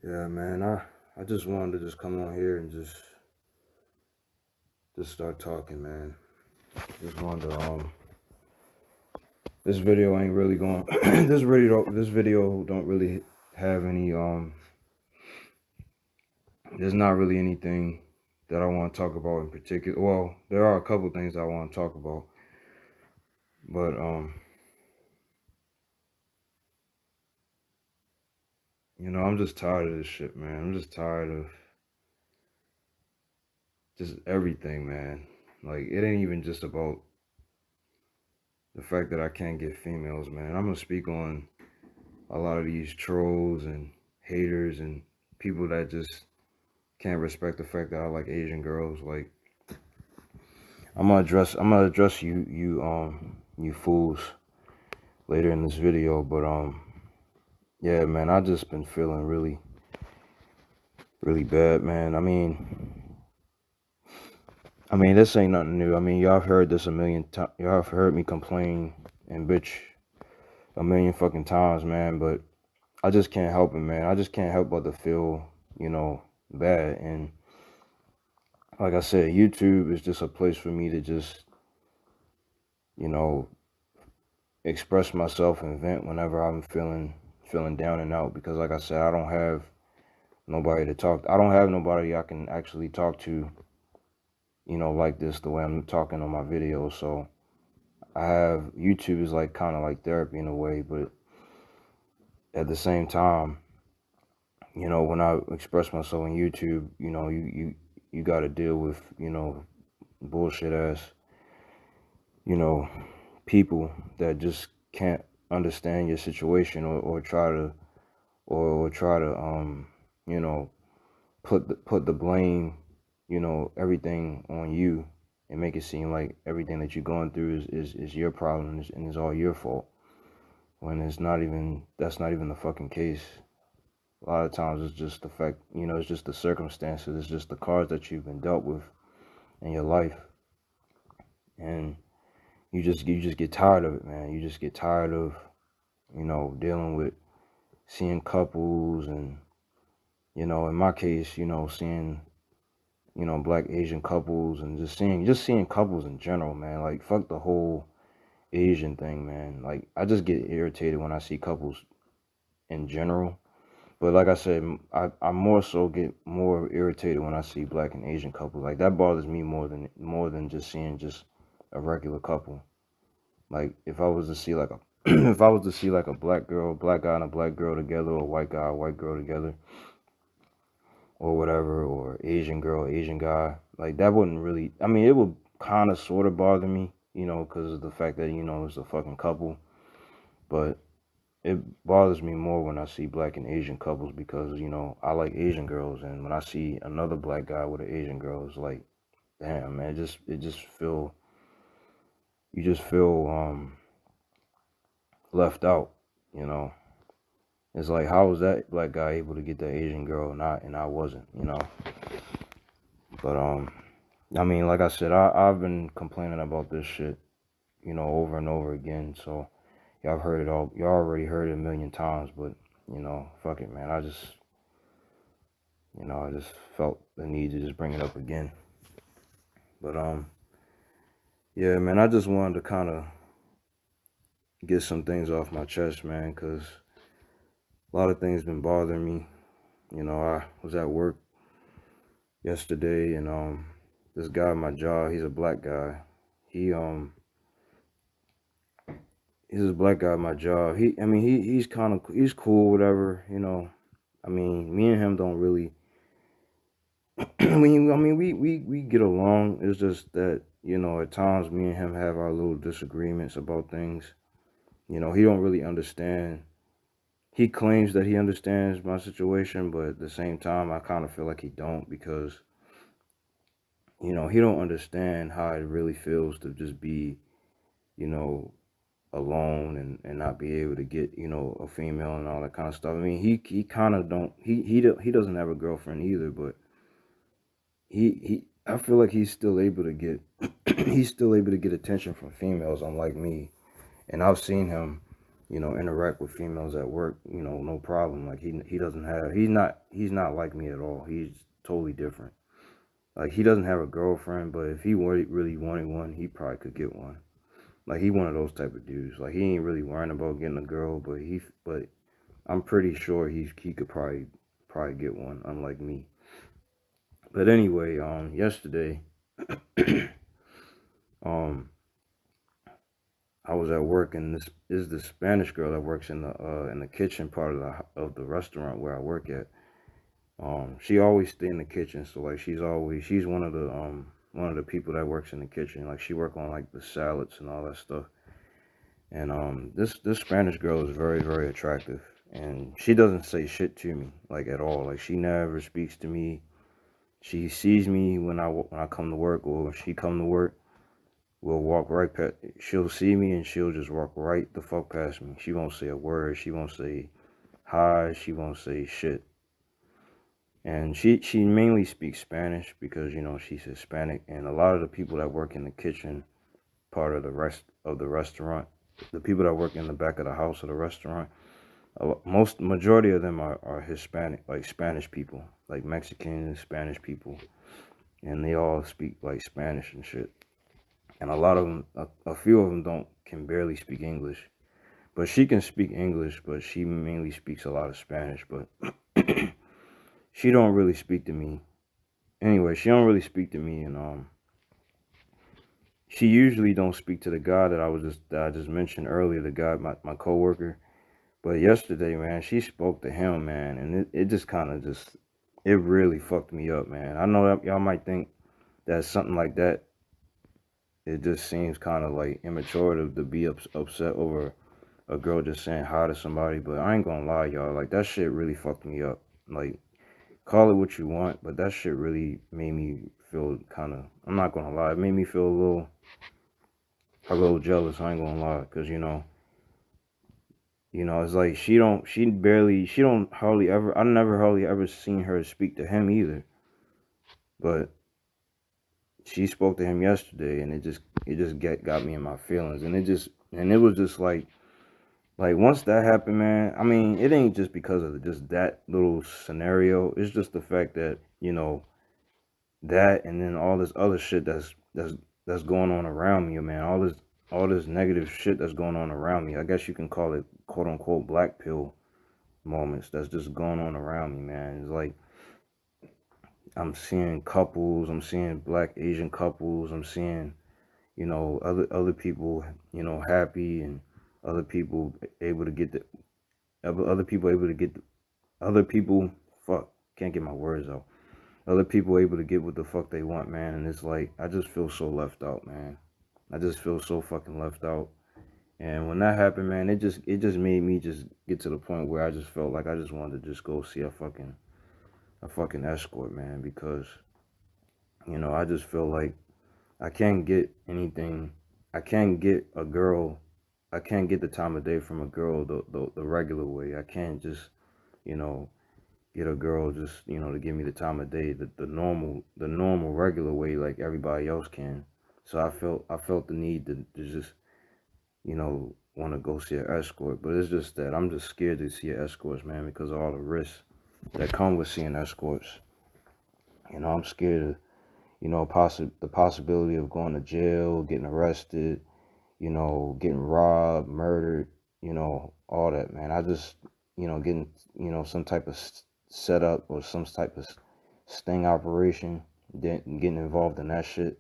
Yeah, man, I just wanted to just come on here and just start talking, man. Just wanted to this video ain't really going this video don't really have any there's not really anything that I want to talk about in particular. Well, there are a couple things I want to talk about, but I'm just tired of this shit, man. I'm just tired of just everything, man. Like, it ain't even just about the fact that I can't get females, man. I'm gonna speak on a lot of these trolls and haters and people that just can't respect the fact that I like Asian girls. Like, I'm gonna address you fools later in this video, but yeah, man, I just been feeling really really bad, man. I mean this ain't nothing new. I mean, y'all have heard this a million times. Y'all have heard me complain and bitch a million fucking times, man, but I just can't help it, man. I just can't help but to feel, bad. And like I said, YouTube is just a place for me to just, you know, express myself and vent whenever I'm feeling down and out. Because like I said, I don't have nobody to talk. I don't have nobody I can actually talk to, like this the way I'm talking on my videos. So I have YouTube is like kind of like therapy in a way, but at the same time, when I express myself on YouTube, you got to deal with, bullshit ass, you know, people that just can't understand your situation or try to you know, put the blame, everything on you and make it seem like everything that you're going through is your problem and is all your fault. When that's not even the fucking case. A lot of times it's just the fact, it's just the circumstances, it's just the cards that you've been dealt with in your life. And you just get tired of it, man. You just get tired of, dealing with seeing couples and, in my case, seeing, black Asian couples and just seeing couples in general, man. Like, fuck the whole Asian thing, man. Like, I just get irritated when I see couples in general. But like I said, I more so get more irritated when I see black and Asian couples. Like, that bothers me more than just seeing just a regular couple. Like, if I was to see like a if I was to see like a black guy and a black girl together, or a white guy, a white girl together, or whatever, or Asian girl, Asian guy, like, that wouldn't really. I mean, it would kind of sort of bother me, because of the fact that it's a fucking couple. But it bothers me more when I see black and Asian couples because I like Asian girls, and when I see another black guy with an Asian girl, it's like, damn, man, you just feel left out, you know. It's like, how was that black guy able to get that Asian girl and I wasn't, But I mean, like I said, I've been complaining about this shit, over and over again. So y'all have heard it all. Y'all already heard it a million times, but fuck it, man. I just felt the need to just bring it up again. But yeah, man, I just wanted to kind of get some things off my chest, man, because a lot of things been bothering me. I was at work yesterday, and this guy at my job, he's a black guy. He he's a black guy at my job. He's cool, whatever. I mean, me and him don't really. we get along. It's just that at times me and him have our little disagreements about things. He don't really understand. He claims that he understands my situation, but at the same time, I kind of feel like he don't, because he don't understand how it really feels to just be, you know, alone and not be able to get, a female and all that kind of stuff. I mean, he kind of don't he doesn't have a girlfriend either, but he I feel like he's still able to get he's still able to get attention from females, unlike me. And I've seen him, interact with females at work, no problem. Like he doesn't have he's not like me at all. He's totally different. Like he doesn't have a girlfriend, but if he really wanted one, he probably could get one. Like he one of those type of dudes. Like he ain't really worrying about getting a girl, but I'm pretty sure he could probably get one, unlike me. But anyway, yesterday, um, I was at work, and this is the Spanish girl that works in the kitchen part of the restaurant where I work at. She always stay in the kitchen, so like she's one of the people that works in the kitchen. Like she work on like the salads and all that stuff. And this Spanish girl is very very attractive, and she doesn't say shit to me like at all. Like she never speaks to me. She sees me when I come to work, or when she come to work. We'll walk right past. She'll see me and she'll just walk right the fuck past me. She won't say a word. She won't say hi. She won't say shit. And she mainly speaks Spanish because she's Hispanic, and a lot of the people that work in the kitchen part of the rest of the restaurant, the people that work in the back of the house of the restaurant, most majority of them are Hispanic, like Spanish people, like Mexican and Spanish people, and they all speak like Spanish and shit. And a lot of them, a few of them can barely speak English, but she can speak English, but she mainly speaks a lot of Spanish. But she don't really speak to me. Anyway, she don't really speak to me, and she usually don't speak to the guy that I just mentioned earlier, the guy, my coworker. But yesterday, man, she spoke to him, man, and it just kind of it really fucked me up, man. I know that y'all might think that something like that, it just seems kind of like immature to be upset over a girl just saying hi to somebody, but I ain't gonna lie, y'all, like that shit really fucked me up. Like, call it what you want, but that shit really made me feel kind of, I'm not gonna lie, it made me feel a little jealous. I ain't gonna lie, cause it's like she don't hardly ever. I never hardly ever seen her speak to him either. But she spoke to him yesterday, and it just got me in my feelings, and it was just like once that happened, man. I mean, it ain't just because of just that little scenario. It's just the fact that that, and then all this other shit that's going on around me, man. All this negative shit that's going on around me. I guess you can call it quote unquote black pill moments that's just going on around me, man. It's like I'm seeing couples, I'm seeing black Asian couples, I'm seeing, other people, happy, and other people able to get the other people able to get other people fuck can't get my words out. Other people able to get what the fuck they want, man, and it's like I just feel so left out, man. I just feel so fucking left out. And when that happened, man, it just made me just get to the point where I just felt like I just wanted to just go see a fucking escort, man, because I just feel like I can't get anything. I can't get a girl. I can't get the time of day from a girl the regular way. I can't just you know get a girl just to give me the time of day the normal regular way like everybody else can. So I felt the need to just want to go see an escort, but it's just that I'm just scared to see an escorts, man, because of all the risks that come with seeing escorts. I'm scared of the possibility of going to jail, getting arrested, getting robbed, murdered, all that, man. I just getting some type of setup or some type of sting operation, then getting involved in that shit.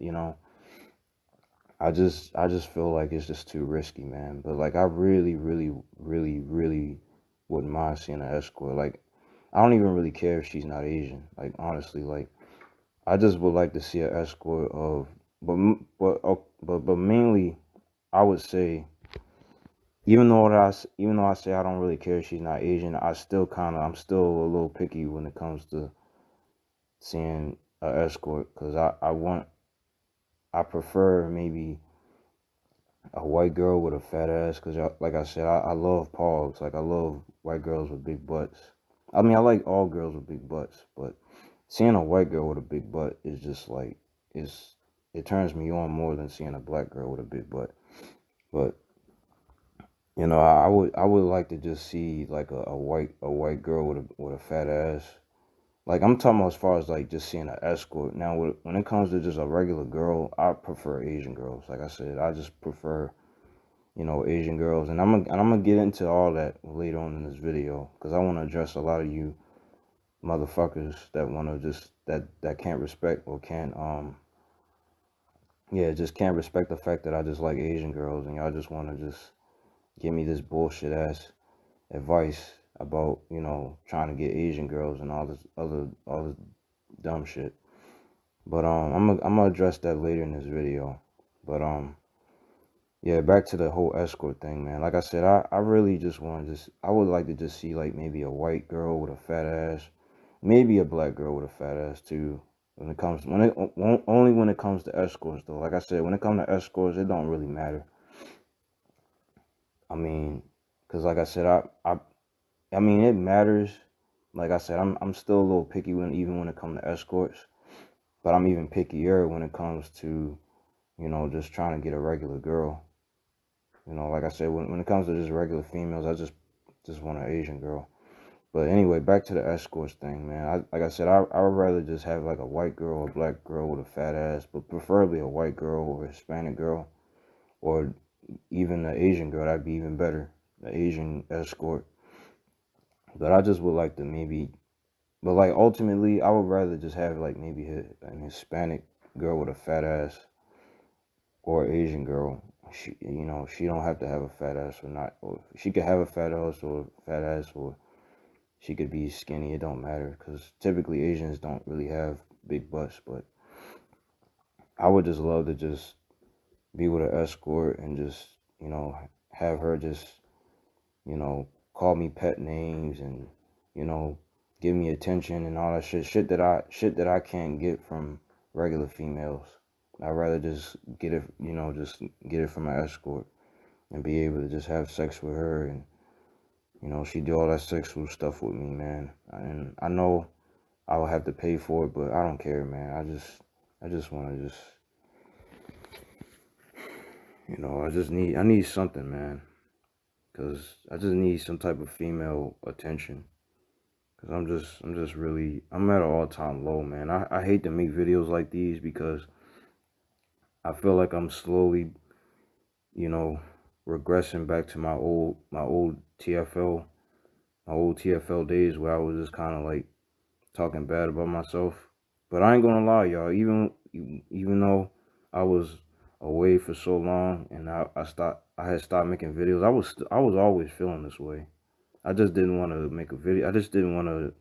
I just feel like it's just too risky, man. But like I really, really, really, really wouldn't mind seeing an escort. Like I don't even really care if she's not Asian. Like honestly, like I just would like to see an escort of, but mainly I would say even though I say I don't really care if she's not Asian, I'm still a little picky when it comes to seeing an escort because I prefer maybe a white girl with a fat ass because like I said I love pogs, like I love white girls with big butts. I mean I like all girls with big butts, but seeing a white girl with a big butt is just like it's it turns me on more than seeing a black girl with a big butt. But You know, I would like to just see like a white girl with a fat ass. Like I'm talking about as far as like just seeing an escort. Now when it comes to just a regular girl, I prefer Asian girls. Like I said, I just prefer, you know, Asian girls, and I'm gonna get into all that later on in this video because I want to address a lot of you motherfuckers that want to just that can't respect or can't yeah, just can't respect the fact that I just like Asian girls, and y'all just want to just give me this bullshit ass advice about, you know, trying to get Asian girls and all this dumb shit. But I'm gonna address that later in this video. But yeah, back to the whole escort thing, man. Like I said, I really just want to just I would like to just see like maybe a white girl with a fat ass, maybe a black girl with a fat ass too. Only when it comes to escorts though. Like I said, when it comes to escorts, it don't really matter. I mean, cause like I said, I mean it matters. Like I said, I'm still a little picky when it comes to escorts, but I'm even pickier when it comes to, you know, just trying to get a regular girl. You know, like I said, when it comes to just regular females, I just want an Asian girl. But anyway, back to the escorts thing, man. Like I said, I would rather just have like a white girl or a black girl with a fat ass, but preferably a white girl or a Hispanic girl, or even an Asian girl. That'd be even better, the Asian escort. But I just would like to maybe, but like ultimately, I would rather just have like maybe an Hispanic girl with a fat ass or Asian girl. You know, she don't have to have a fat ass or not. Or she could have a fat ass, or she could be skinny. It don't matter because typically Asians don't really have big butts. But I would just love to just be with an escort and just, you know, have her just, you know, call me pet names and, you know, give me attention and all that shit. Shit that I can't get from regular females. I'd rather just get it, you know, just get it from an escort and be able to just have sex with her, and, you know, she do all that sexual stuff with me, man. And I know I will have to pay for it, but I don't care, man. I just want to just, you know, I need something, man. Cause I just need some type of female attention. Cause I'm just really, I'm at an all time low, man. I hate to make videos like these because I feel like I'm slowly, you know, regressing back to my old TFL, my old TFL days where I was just kind of like talking bad about myself. But I ain't gonna lie, y'all. Even though I was away for so long and I had stopped making videos, I was always feeling this way. I just didn't want to make a video. I just didn't want to,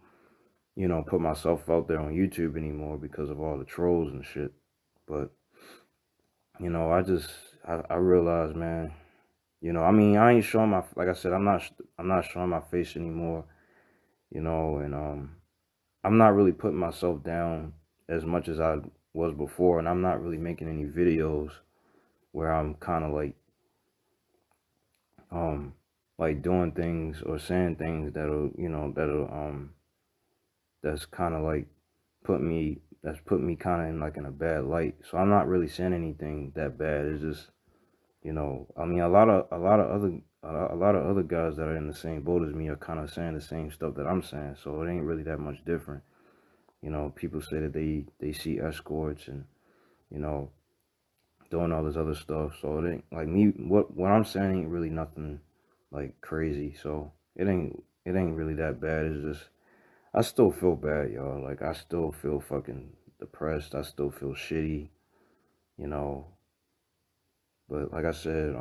you know, put myself out there on YouTube anymore because of all the trolls and shit. But, you know, I realized, man, you know, I mean, I ain't showing my, like I said, I'm not showing my face anymore, you know, and I'm not really putting myself down as much as I was before, and I'm not really making any videos where I'm kind of um like doing things or saying things that'll, you know, that's kind of like that's put me kind of in like in a bad light. So I'm not really saying anything that bad. It's just, you know, I mean, a lot of other guys that are in the same boat as me are kind of saying the same stuff that I'm saying. So it ain't really that much different. You know, people say that they see escorts and, you know, doing all this other stuff. So it ain't like me. What I'm saying ain't really nothing like crazy. So it ain't really that bad. It's just I still feel bad, y'all. Like I still feel fucking depressed. I still feel shitty, you know. But like I said,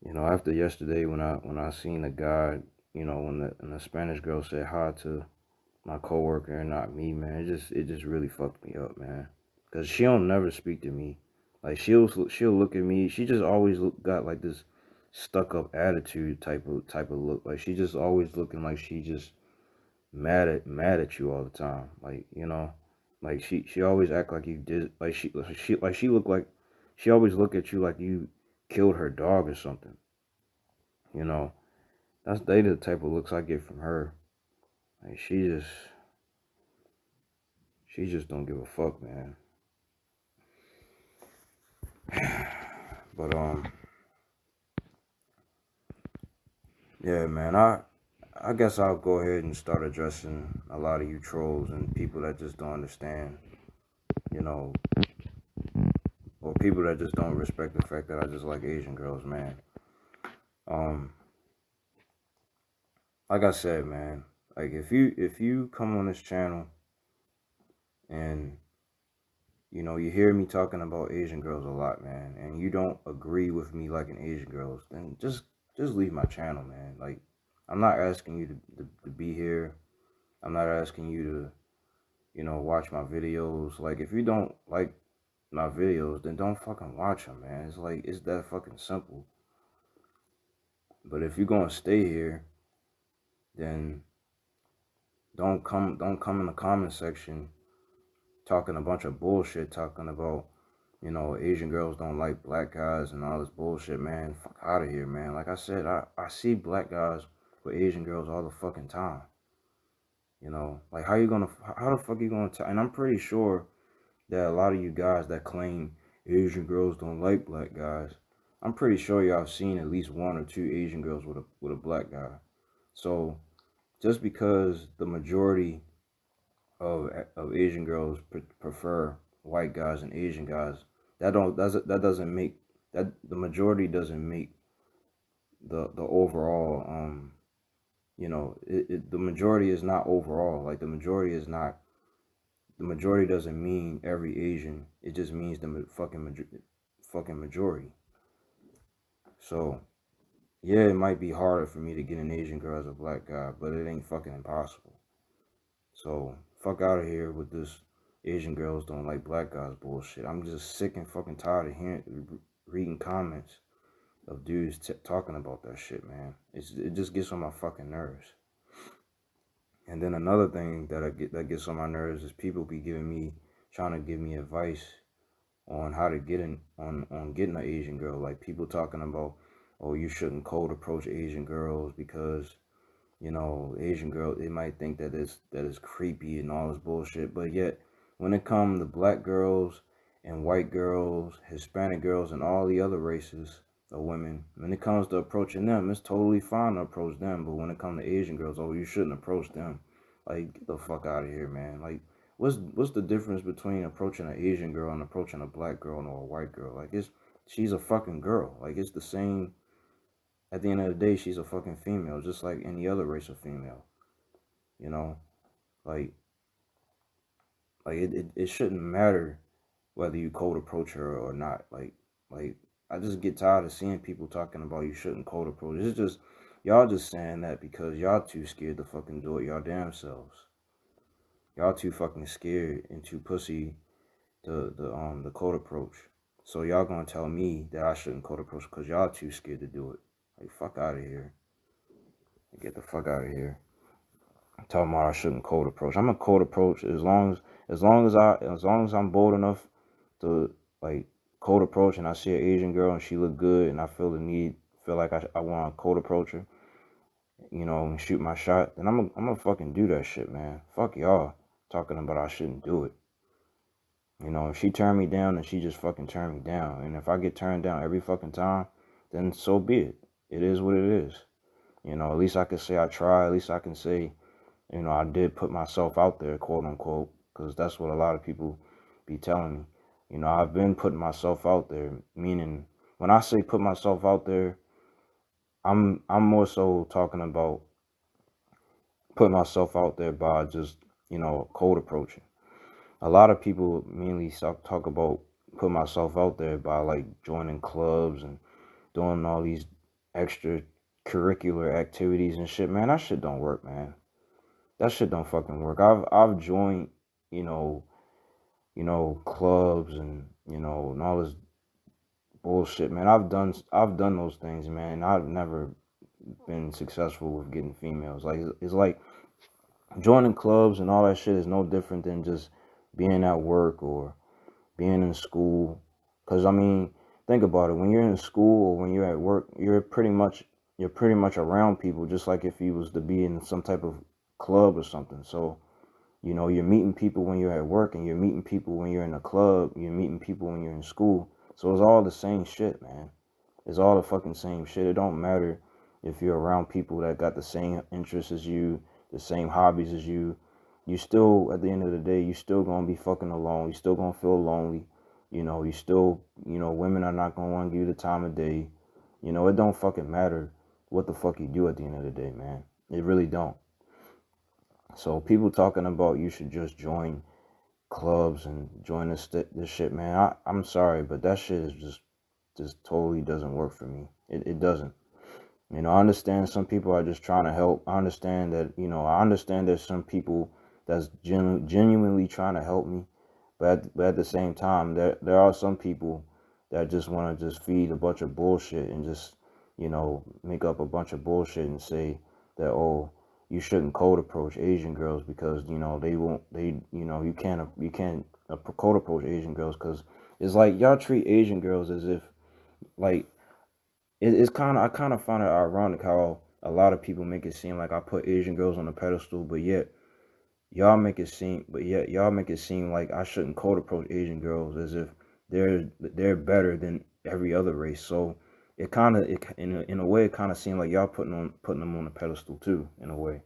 you know, after yesterday when I seen the guy, you know, when the Spanish girl said hi to my coworker and not me, man, it just really fucked me up, man. Cause she don't never speak to me. Like she'll look at me. She just always got like this stuck up attitude type of look. Like she just always looking like she just mad at you all the time. Like, you know, like she always act like you did, like she look like she always look at you like you killed her dog or something. You know, that's they the type of looks I get from her. Like she just don't give a fuck, man. But Yeah, man. I guess I'll go ahead and start addressing a lot of you trolls and people that just don't understand, you know, or people that just don't respect the fact that I just like Asian girls, man. Um, like I said, man, like if you come on this channel and you hear me talking about Asian girls a lot, man, and you don't agree with me liking Asian girls, then just leave my channel, man. Like, I'm not asking you to be here. I'm not asking you to, watch my videos. Like, if you don't like my videos, then don't fucking watch them, man. It's like, it's that fucking simple. But if you're gonna stay here, then don't come in the comment section talking a bunch of bullshit, talking about, Asian girls don't like black guys and all this bullshit, man. Fuck out of here, man. Like I said, I see black guys with Asian girls all the fucking time. Like, how the fuck you gonna tell? And I'm pretty sure that a lot of you guys that claim Asian girls don't like black guys, I'm pretty sure y'all have seen at least one or two Asian girls with a black guy. So just because the majority of Asian girls prefer white guys and Asian guys, that doesn't make that the majority doesn't make the overall the majority is not overall. Like, the majority doesn't mean every Asian. It just means the fucking majority. So yeah, it might be harder for me to get an Asian girl as a black guy, but it ain't fucking impossible. So fuck out of here with this Asian girls don't like black guys bullshit. I'm just sick and fucking tired of reading comments of dudes talking about that shit, man. It just gets on my fucking nerves. And then another thing that gets on my nerves is people be trying to give me advice on how to get in on getting an Asian girl. Like, people talking about, oh, you shouldn't cold approach Asian girls because Asian girl, they might think that is creepy and all this bullshit. But yet, when it comes to black girls and white girls, Hispanic girls, and all the other races of women, when it comes to approaching them, it's totally fine to approach them. But when it comes to Asian girls, oh, you shouldn't approach them. Like, get the fuck out of here, man. Like, what's the difference between approaching an Asian girl and approaching a black girl or a white girl? Like, she's a fucking girl. Like, it's the same. At the end of the day, she's a fucking female, just like any other race of female. You know, like it shouldn't matter whether you cold approach her or not. Like I just get tired of seeing people talking about you shouldn't cold approach. It's just y'all just saying that because y'all too scared to fucking do it y'all damn selves. Y'all too fucking scared and too pussy the cold approach. So y'all gonna tell me that I shouldn't cold approach because y'all too scared to do it. Like, fuck out of here. Get the fuck out of here. I'm talking about I shouldn't cold approach. I'm a cold approach as long as I'm bold enough to, like, cold approach, and I see an Asian girl and she look good and I feel like I want to cold approach her, and shoot my shot, then I'm gonna fucking do that shit, man. Fuck y'all talking about I shouldn't do it. If she turned me down, then she just fucking turned me down. And if I get turned down every fucking time, then so be it. It is what it is. At least I can say I tried. At least I can say, I did put myself out there, quote unquote, because that's what a lot of people be telling me. I've been putting myself out there, meaning when I say put myself out there, I'm more so talking about putting myself out there by just, cold approaching. A lot of people mainly talk about put myself out there by, like, joining clubs and doing all these extra curricular activities and shit. Man, that shit don't work, man. That shit don't fucking work. I've joined, you know, clubs and all this bullshit, man. I've done those things, man. And I've never been successful with getting females. Like, it's like joining clubs and all that shit is no different than just being at work or being in school. Cause I mean, think about it. When you're in school or when you're at work, you're pretty much around people, just like if you was to be in some type of club or something. So, you're meeting people when you're at work, and you're meeting people when you're in a club, you're meeting people when you're in school. So it's all the same shit, man. It's all the fucking same shit. It don't matter, if you're around people that got the same interests as you, the same hobbies as you still, at the end of the day, you still gonna be fucking alone. You still gonna feel lonely. You still, women are not gonna want to give you the time of day. It don't fucking matter what the fuck you do at the end of the day, man. It really don't. So people talking about you should just join clubs and join this shit, man. I'm sorry, but that shit is just totally doesn't work for me. It doesn't. I understand some people are just trying to help. I understand there's some people that's genuinely trying to help me, but at the same time, there are some people that just want to just feed a bunch of bullshit and just, make up a bunch of bullshit and say that, oh, you shouldn't cold approach Asian girls because, they won't, you can't cold approach Asian girls because it's like y'all treat Asian girls as if, like, it's kind of, I kind of find it ironic how a lot of people make it seem like I put Asian girls on a pedestal, but yet y'all make it seem like I shouldn't cold approach Asian girls as if they're better than every other race. So it kind of, in a way, it kind of seemed like y'all putting them on a pedestal too, in a way,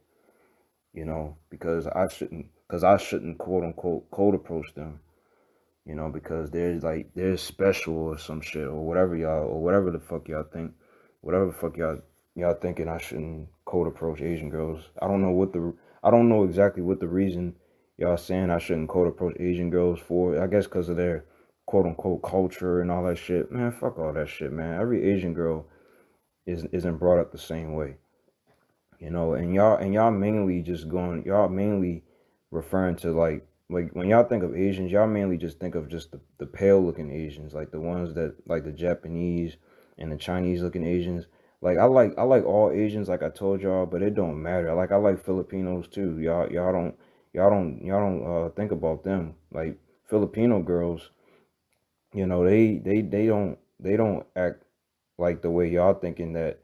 because I shouldn't quote unquote cold approach them, because they're special or some shit or whatever y'all, or whatever the fuck y'all think, whatever the fuck y'all thinking I shouldn't cold approach Asian girls. I don't know exactly what the reason y'all saying I shouldn't cold approach Asian girls for. I guess because of their quote unquote culture and all that shit. Man, fuck all that shit, man. Every Asian girl isn't brought up the same way. And y'all mainly just going, y'all mainly referring to like when y'all think of Asians, y'all mainly just think of just the pale looking Asians, like the ones that like the Japanese and the Chinese looking Asians. Like I like all Asians, like I told y'all, but it don't matter. Like I like Filipinos too. Y'all don't think about them. Like Filipino girls, they don't act like the way y'all thinking that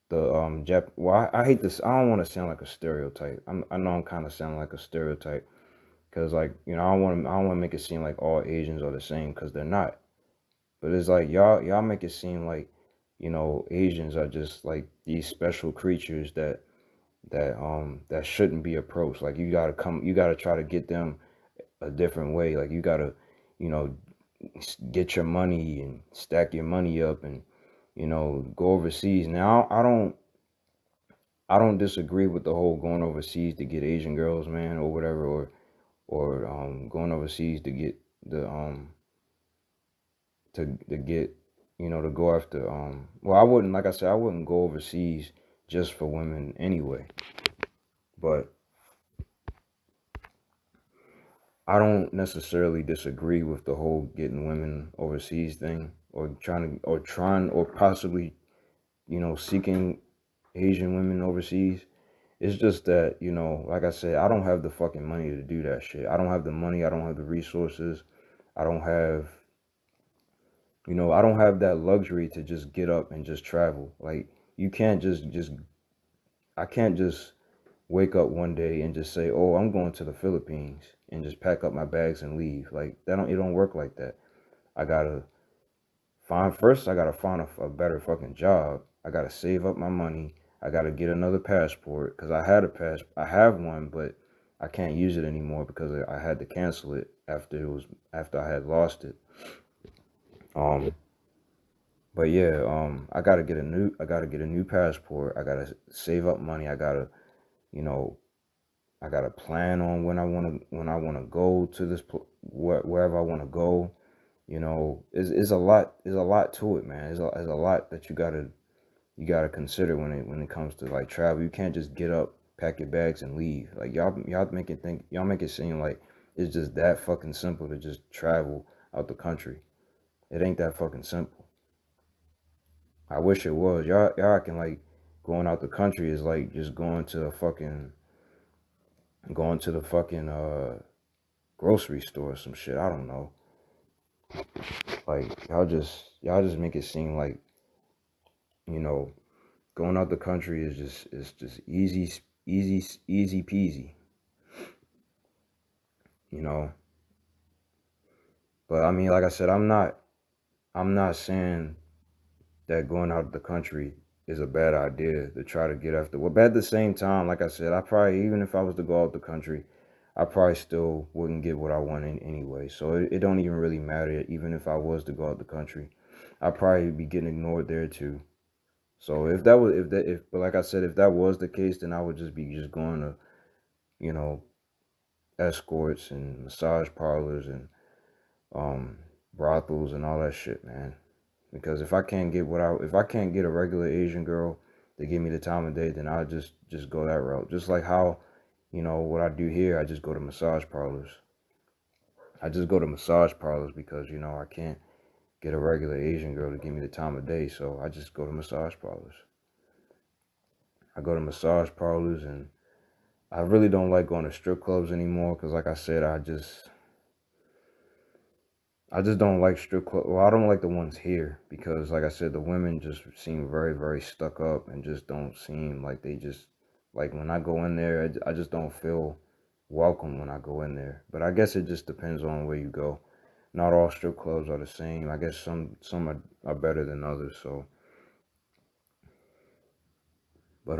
the well, I hate this. I don't want to sound like a stereotype. I know I'm kind of sounding like a stereotype because, like, I don't want to make it seem like all Asians are the same because they're not. But it's like y'all make it seem like, Asians are just like these special creatures that shouldn't be approached. Like you gotta try to get them a different way. Like you gotta, you know get your money and stack your money up and, go overseas. Now I don't disagree with the whole going overseas to get Asian girls, man, or whatever, or going overseas to get the to get, to go after, well, I wouldn't, like I said, I wouldn't go overseas just for women anyway. But I don't necessarily disagree with the whole getting women overseas thing, or possibly, seeking Asian women overseas. It's just that, like I said, I don't have the fucking money to do that shit. I don't have the money. I don't have the resources. I don't have, I don't have that luxury to just get up and just travel. Like you can't I can't just wake up one day and just say, "Oh, I'm going to the Philippines," and just pack up my bags and leave. Like it don't work like that. I gotta I gotta find a better fucking job. I gotta save up my money. I gotta get another passport because I have one, but I can't use it anymore because I had to cancel it after I had lost it. Um, but yeah, I gotta get a new passport. I gotta save up money. You know, I gotta plan on when I wanna go to wherever I wanna go. It's a lot to it, man. It's a lot that you gotta consider when it comes to like travel. You can't just get up, pack your bags, and leave. Like y'all make it seem like it's just that fucking simple to just travel out the country. It ain't that fucking simple. I wish it was. Y'all acting like going out the country is like just going to the fucking grocery store or some shit. I don't know. Like y'all just make it seem like, you know going out the country is just easy peasy, you know. But I mean, like I said, I'm not saying that going out of the country is a bad idea to try to get after. But at the same time, like I said, I probably, even if I was to go out the country, I probably still wouldn't get what I want anyway. So it don't even really matter. Even if I was to go out the country, I'd probably be getting ignored there too. So if that was, but like I said, if that was the case, then I would just be just going to, you know, escorts and massage parlors and um brothels and all that shit, man. Because if I can't get a regular Asian girl to give me the time of day, then I'll just go that route. Just like how, what I do here, I just go to massage parlors. I just go to massage parlors because, I can't get a regular Asian girl to give me the time of day, so I just go to massage parlors. I go to massage parlors, and I really don't like going to strip clubs anymore because, like I said, I just don't like strip club. Well, I don't like the ones here because, like I said, the women just seem very, very stuck up and just don't seem like they just like when I go in there. I just don't feel welcome when I go in there. But I guess it just depends on where you go. Not all strip clubs are the same. I guess some are better than others. So, but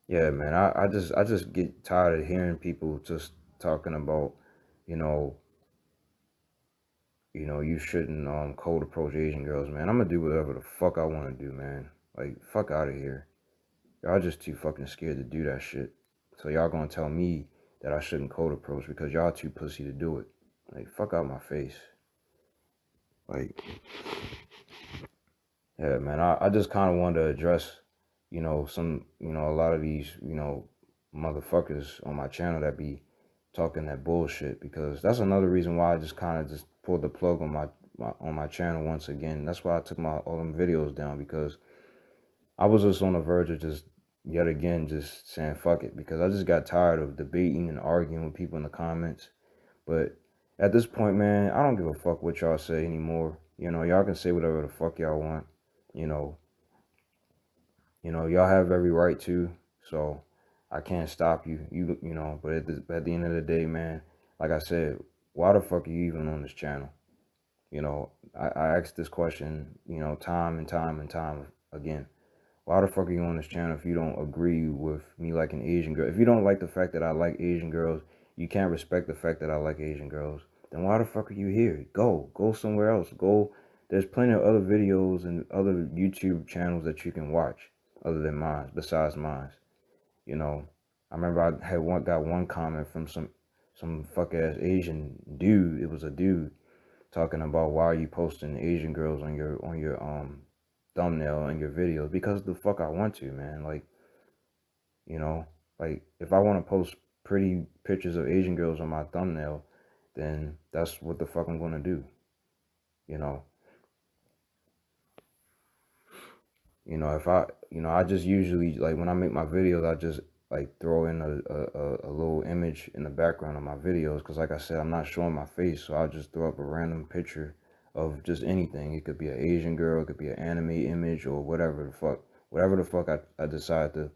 yeah, man. I just get tired of hearing people just talking about, you know, you shouldn't cold approach Asian girls, man. I'm gonna do whatever the fuck I want to do, man. Like, fuck out of here. Y'all just too fucking scared to do that shit. So y'all gonna tell me that I shouldn't cold approach because y'all too pussy to do it. Like, fuck out my face. Like, yeah, man. I just kind of wanted to address, a lot of these, motherfuckers on my channel that be talking that bullshit because that's another reason why I just kind of just pulled the plug on my channel once again. That's why I took my all them videos down because I was just on the verge of just yet again just saying fuck it because I just got tired of debating and arguing with people in the comments. But at this point, man, I don't give a fuck what y'all say anymore. Y'all can say whatever the fuck y'all want. You know, y'all have every right to. So I can't stop you. But at the end of the day, man, like I said, why the fuck are you even on this channel? I asked this question, time and time and time again. Why the fuck are you on this channel if you don't agree with me liking Asian girls? If you don't like the fact that I like Asian girls, you can't respect the fact that I like Asian girls, then why the fuck are you here? Go somewhere else. Go. There's plenty of other videos and other YouTube channels that you can watch other than mine, besides mine. You know, I remember I had got one comment from some fuck ass Asian dude. It was a dude talking about why are you posting Asian girls on your thumbnail and your videos because the fuck I want to, man. Like, you know, like if I want to post pretty pictures of Asian girls on my thumbnail, then that's what the fuck I'm gonna do. You know, if I just usually like when I make my videos, I just like throw in a little image in the background of my videos because, like I said, I'm not showing my face, so I'll just throw up a random picture of just anything. It could be an Asian girl, it could be an anime image, or whatever the fuck I decide to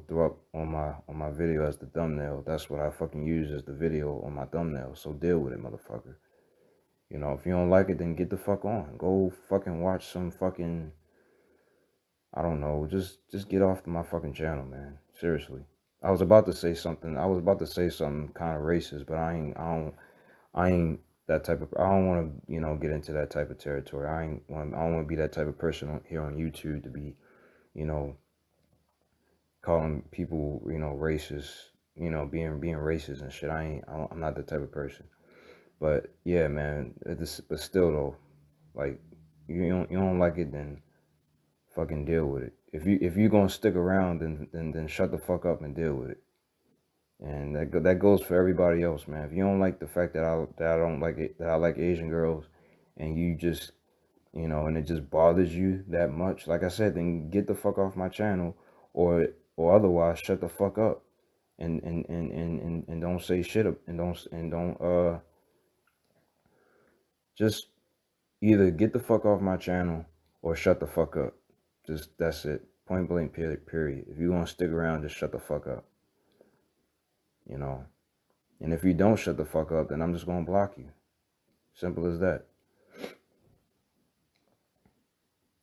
throw up on my video as the thumbnail. That's what I fucking use as the video on my thumbnail. So deal with it, motherfucker. If you don't like it, then get the fuck on. Go fucking watch some fucking, I don't know, just get off my fucking channel, man. Seriously. I was about to say something. I was about to say something kind of racist, but I ain't that type of. I don't want to, get into that type of territory. I don't want to be that type of person here on YouTube to be, you know, calling people, racist, being racist and shit. I'm not that type of person. But yeah, man. But still though, like you don't like it, then fucking deal with it. If you gonna stick around, then shut the fuck up and deal with it. And that goes for everybody else, man. If you don't like the fact that I don't like it, that I like Asian girls, and you just and it just bothers you that much, like I said, then get the fuck off my channel, or otherwise shut the fuck up, and don't say shit up, and don't just either get the fuck off my channel or shut the fuck up. Just that's it, point blank period. If you want to stick around, just shut the fuck up, you know. And if you don't shut the fuck up, then I'm just gonna block you. Simple as that.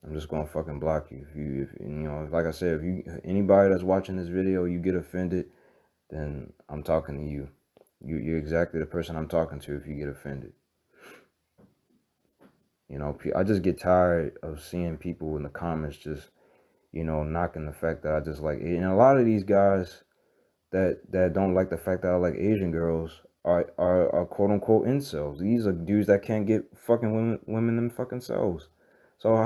I'm just gonna fucking block you. If you know, like I said, if you anybody that's watching this video, you get offended, then I'm talking to you. You're exactly the person I'm talking to if you get offended. You know, I just get tired of seeing people in the comments just, you know, knocking the fact that I just like, and a lot of these guys that don't like the fact that I like Asian girls are quote unquote incels. These are dudes that can't get fucking women them fucking selves. So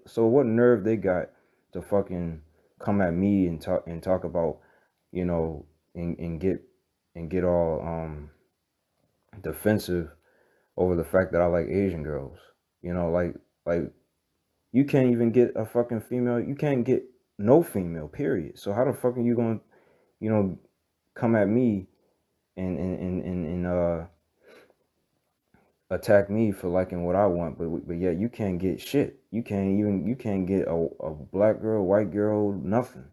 so what nerve they got to fucking come at me and talk about, you know, and get all defensive over the fact that I like Asian girls. You know, like you can't even get a fucking female. You can't get no female. Period. So how the fuck are you gonna, you know, come at me and attack me for liking what I want, but yet you can't get shit. You can't get a black girl, white girl, nothing.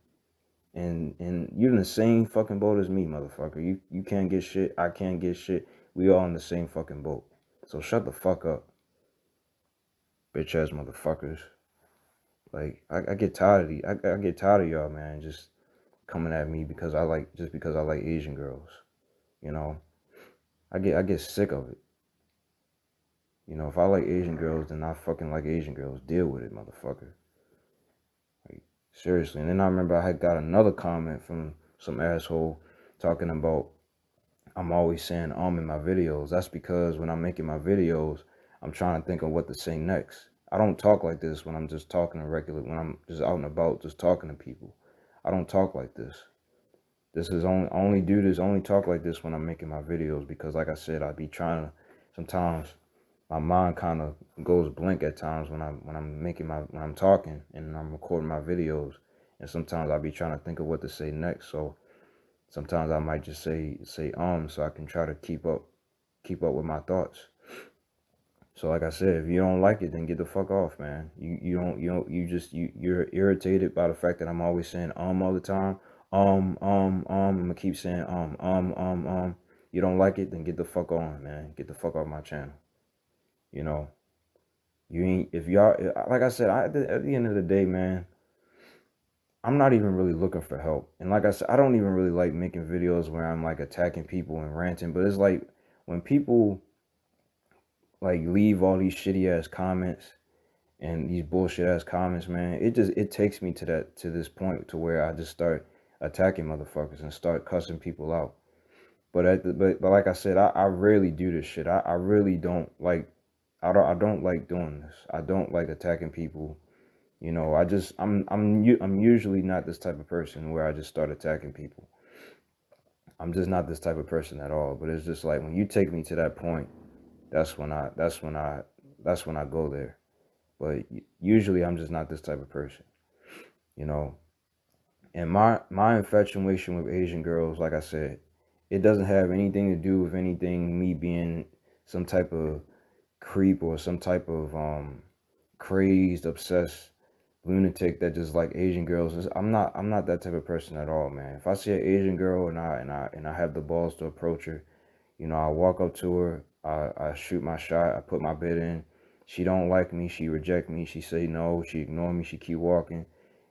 And you're in the same fucking boat as me, motherfucker. You can't get shit. I can't get shit. We all in the same fucking boat. So shut the fuck up, bitch ass motherfuckers. Like I get tired of I get tired of y'all, man. Just coming at me because I like Asian girls. You know, I get sick of it. You know, if I like Asian girls, then I fucking like Asian girls. Deal with it, motherfucker. Like, seriously. And then I remember I had got another comment from some asshole talking about I'm always saying in my videos. That's because when I'm making my videos, I'm trying to think of what to say next. I don't talk like this when I'm just talking to when I'm just out and about, just talking to people. I don't talk like this. This is only talk like this when I'm making my videos because like I said, I be trying to sometimes my mind kind of goes blank at times when I'm talking and I'm recording my videos, and sometimes I'll be trying to think of what to say next. So sometimes I might just say so I can try to keep up with my thoughts. So like I said, if you don't like it, then get the fuck off, man. You're irritated by the fact that I'm always saying all the time. I'm gonna keep saying You don't like it, then get the fuck on, man. Get the fuck off my channel. You know. You ain't if y'all like I said, at the end of the day, man, I'm not even really looking for help. And like I said, I don't even really like making videos where I'm like attacking people and ranting, but it's like when people like leave all these shitty ass comments and these bullshit ass comments, man, it takes me to this point to where I just start attacking motherfuckers and start cussing people out. But like I said, I rarely do this shit. I really don't like I don't like doing this. I don't like attacking people. You know, I'm usually not this type of person where I just start attacking people. I'm just not this type of person at all. But it's just like when you take me to that point, that's when I that's when I that's when I go there. But usually I'm just not this type of person, you know. And my infatuation with Asian girls, like I said, it doesn't have anything to do with anything me being some type of creep or some type of crazed, obsessed lunatic that just like Asian girls. I'm not that type of person at all, man. If I see an Asian girl and I have the balls to approach her, you know, I walk up to her, I shoot my shot, I put my bid in. She don't like me, she reject me, she say no, she ignore me, she keep walking.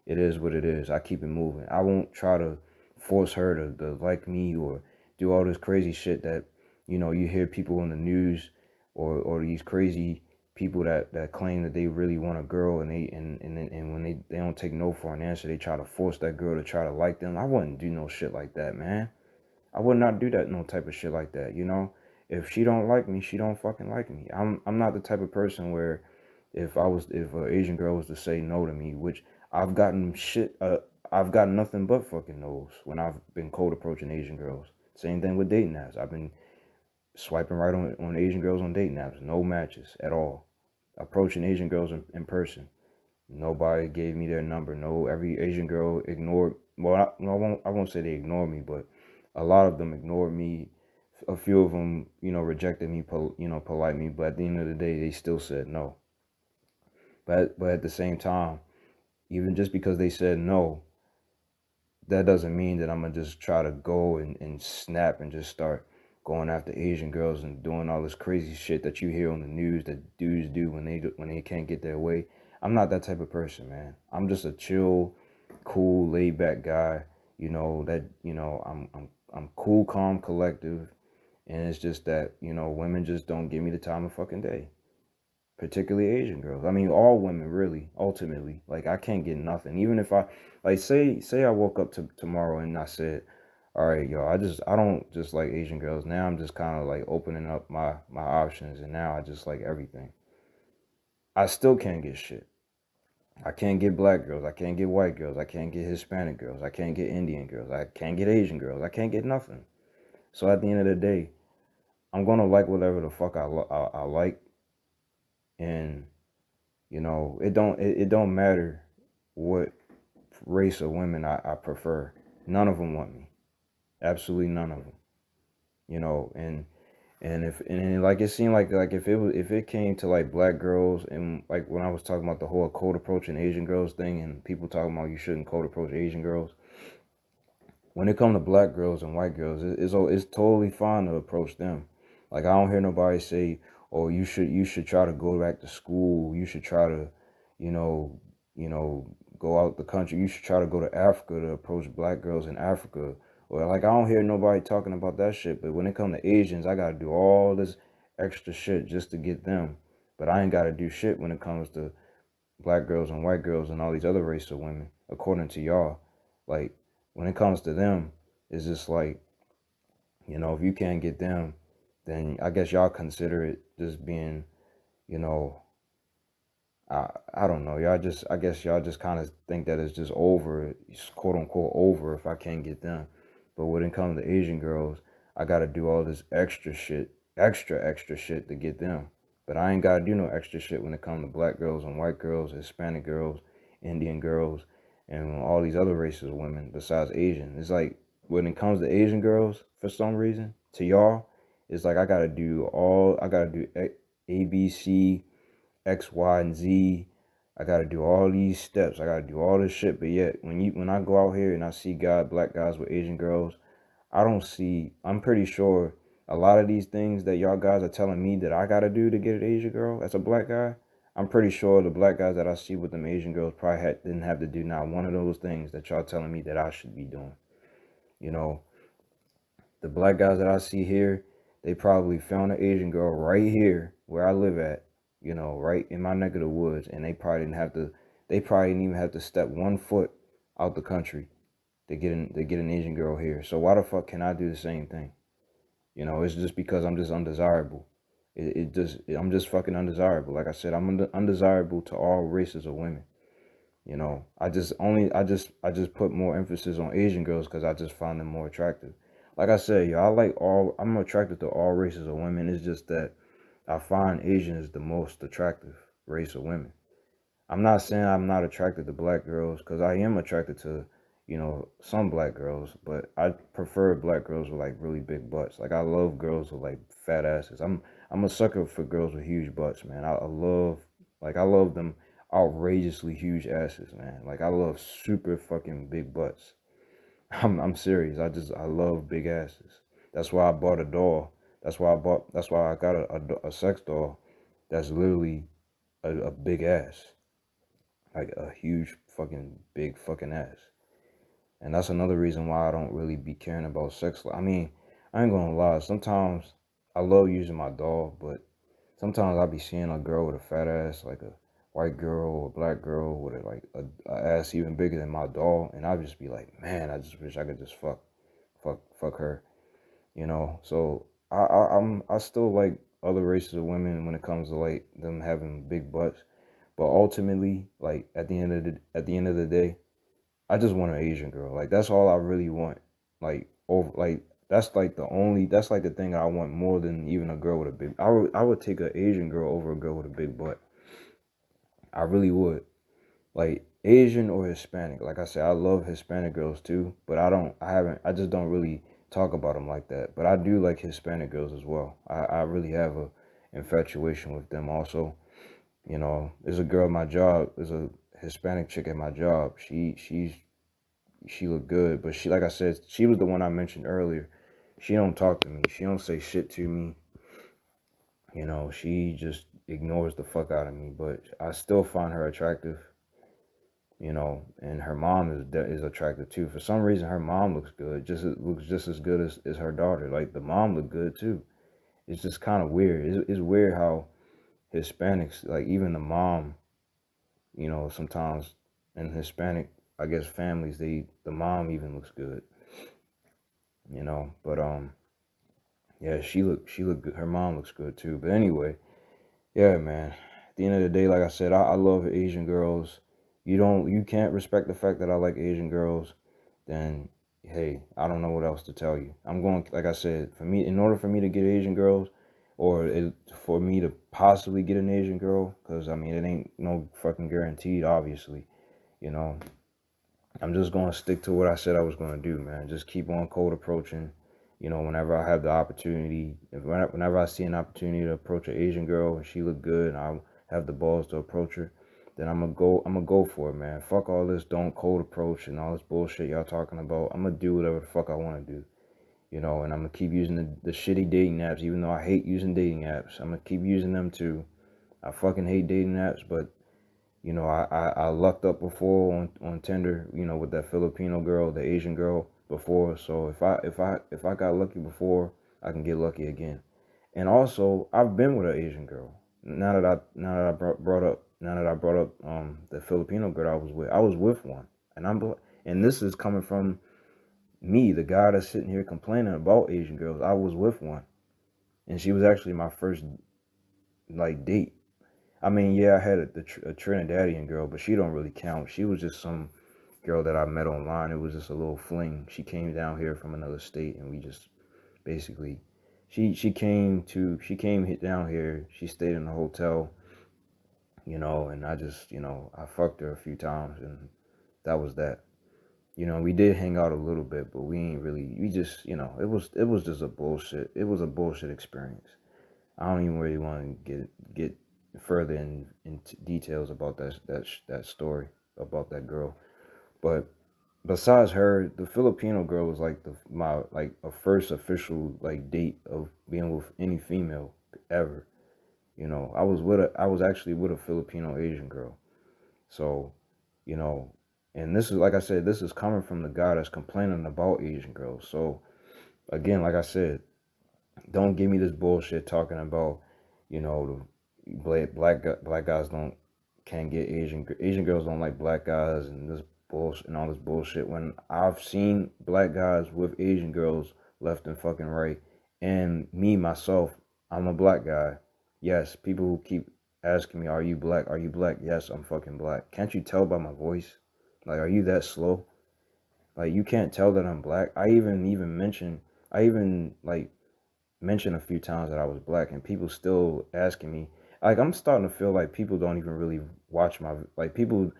It is what it is. I keep it moving. I won't try to force her to like me or do all this crazy shit that, you know, you hear people in the news or these crazy people that claim that they really want a girl and when they don't take no for an answer, they try to force that girl to try to like them. I wouldn't do no shit like that, man. I would not do that, no type of shit like that, you know? If she don't like me, she don't fucking like me. I'm not the type of person where if an Asian girl was to say no to me, which I've gotten shit I've gotten nothing but fucking no's when I've been cold approaching Asian girls. Same thing with dating apps. I've been swiping right on Asian girls on dating apps, no matches at all. Approaching Asian girls in person. Nobody gave me their number. No, every Asian girl ignored. Well, I won't say they ignored me, but a lot of them ignored me. A few of them, you know, rejected me, politely. But at the end of the day, they still said no. But at the same time, even just because they said no, that doesn't mean that I'm gonna just try to go and snap and just start going after Asian girls and doing all this crazy shit that you hear on the news that dudes do when they can't get their way. I'm not that type of person, man. I'm just a chill, cool, laid back guy. I'm cool, calm, collective, and it's just that women just don't give me the time of fucking day, particularly Asian girls. I mean, all women really, ultimately. Like I can't get nothing. Even if I like say I woke up to tomorrow and I said, all right, yo, I don't just like Asian girls. Now I'm just kind of like opening up my options, and now I just like everything. I still can't get shit. I can't get black girls. I can't get white girls. I can't get Hispanic girls. I can't get Indian girls. I can't get Asian girls. I can't get nothing. So at the end of the day, I'm gonna like whatever the fuck I like, and it don't matter what race of women I prefer. None of them want me. Absolutely none of them. And like it seemed like if it came to like black girls, and like when I was talking about the whole cold approaching Asian girls thing, and people talking about you shouldn't cold approach Asian girls, when it comes to black girls and white girls, it's totally fine to approach them. Like I don't hear nobody say, "Oh, you should try to go back to school. You should try to, you know, go out the country. You should try to go to Africa to approach black girls in Africa." Or like I don't hear nobody talking about that shit. But when it comes to Asians, I gotta do all this extra shit just to get them. But I ain't gotta do shit when it comes to black girls and white girls and all these other races of women, according to y'all. Like when it comes to them, it's just like, if you can't get them, then I guess y'all consider it just being, you know, I don't know. I guess y'all just kind of think that it's just over, it's quote unquote over if I can't get them. But when it comes to Asian girls, I got to do all this extra shit, extra shit to get them. But I ain't got to do no extra shit when it comes to black girls and white girls, Hispanic girls, Indian girls, and all these other races of women besides Asian. It's like when it comes to Asian girls, for some reason, to y'all, it's like I got to do A, B, C, X, Y, and Z. I gotta do all these steps. I gotta do all this shit. But yet, when I go out here and I see black guys with Asian girls, I don't see. I'm pretty sure a lot of these things that y'all guys are telling me that I gotta do to get an Asian girl as a black guy. I'm pretty sure the black guys that I see with them Asian girls probably didn't have to do not one of those things that y'all telling me that I should be doing. You know, the black guys that I see here, they probably found an Asian girl right here where I live at, right in my neck of the woods, and they probably didn't even have to step 1 foot out the country to get an Asian girl here. So why the fuck can I do the same thing? It's just because I'm just undesirable. I'm just fucking undesirable. Like I said, I'm undesirable to all races of women. I just put more emphasis on Asian girls because I just find them more attractive. Like I said, I'm attracted to all races of women. It's just that I find Asian is the most attractive race of women. I'm not saying I'm not attracted to black girls because I am attracted to, some black girls, but I prefer black girls with like really big butts. Like I love girls with like fat asses. I'm a sucker for girls with huge butts, man. I love them outrageously huge asses, man. Like I love super fucking big butts. I'm serious. I love big asses. That's why I bought a doll. That's why I got a sex doll that's literally a big ass. Like a huge fucking big fucking ass. And that's another reason why I don't really be caring about sex. I mean, I ain't gonna lie. Sometimes I love using my doll, but sometimes I be seeing a girl with a fat ass, like a white girl or a black girl with a ass even bigger than my doll, and I just be like, man, I just wish I could just fuck her. So I still like other races of women when it comes to like them having big butts, but ultimately, like at the end of the day, I just want an Asian girl. Like that's all I really want. That's like the thing I want more than even a girl with a big. I would take an Asian girl over a girl with a big butt. I really would. Like Asian or Hispanic. Like I said, I love Hispanic girls too, but I just don't really talk about them like that. But I do like Hispanic girls as well. I really have a infatuation with them also. There's a girl at my job, there's a Hispanic chick at my job. She looked good, but like I said, she was the one I mentioned earlier. She don't talk to me. She don't say shit to me. She just ignores the fuck out of me, but I still find her attractive, and her mom is attractive too. For some reason, her mom looks good, looks just as good as her daughter. Like the mom looked good too. It's just kind of weird. It's weird how Hispanics, like even the mom, sometimes in Hispanic, I guess families, the mom even looks good, But yeah, she looked good. Her mom looks good too. But anyway, yeah, man. At the end of the day, like I said, I love Asian girls. You can't respect the fact that I like Asian girls, then hey, I don't know what else to tell you. I'm going, like I said, in order for me to get Asian girls, or for me to possibly get an Asian girl, because I mean, it ain't no fucking guaranteed, obviously, you know. I'm just going to stick to what I said I was going to do, man. Just keep on cold approaching. Whenever I have the opportunity, whenever I see an opportunity to approach an Asian girl and she look good and I have the balls to approach her, then I'm gonna go for it, man. Fuck all this don't cold approach and all this bullshit y'all talking about. I'm gonna do whatever the fuck I want to do, and I'm gonna keep using the shitty dating apps, even though I hate using dating apps. I'm gonna keep using them too. I fucking hate dating apps, but I lucked up before on Tinder, with that Filipino girl, the Asian girl before. So if I got lucky before, I can get lucky again. And also, I've been with an Asian girl. Now that I brought up the Filipino girl I was with one, and and this is coming from me, the guy that's sitting here complaining about Asian girls. I was with one, and she was actually my first like date. I mean, yeah, I had a Trinidadian girl, but she don't really count. She was just some girl that I met online. It was just a little fling. She came down here from another state, and we just basically, she came down here. She stayed in a hotel, and I just, I fucked her a few times, and that was that. We did hang out a little bit, but we ain't really. We just, it was just a bullshit. It was a bullshit experience. I don't even really want to get further into details about that story about that girl. But besides her, the Filipino girl was like my like a first official like date of being with any female ever. I was actually with a Filipino Asian girl. So, you know, and this is like I said, this is coming from the guy that's complaining about Asian girls. So again, like I said, don't give me this bullshit talking about, the black guys don't can't get Asian girls don't like black guys and this bullshit and all this bullshit. When I've seen black guys with Asian girls left and fucking right, and me myself, I'm a black guy. Yes, people who keep asking me, "Are you black? Are you black?" Yes, I'm fucking black. Can't you tell by my voice? Like, are you that slow? Like, you can't tell that I'm black. I even like mentioned a few times that I was black, and people still asking me. Like, I'm starting to feel like people don't even really people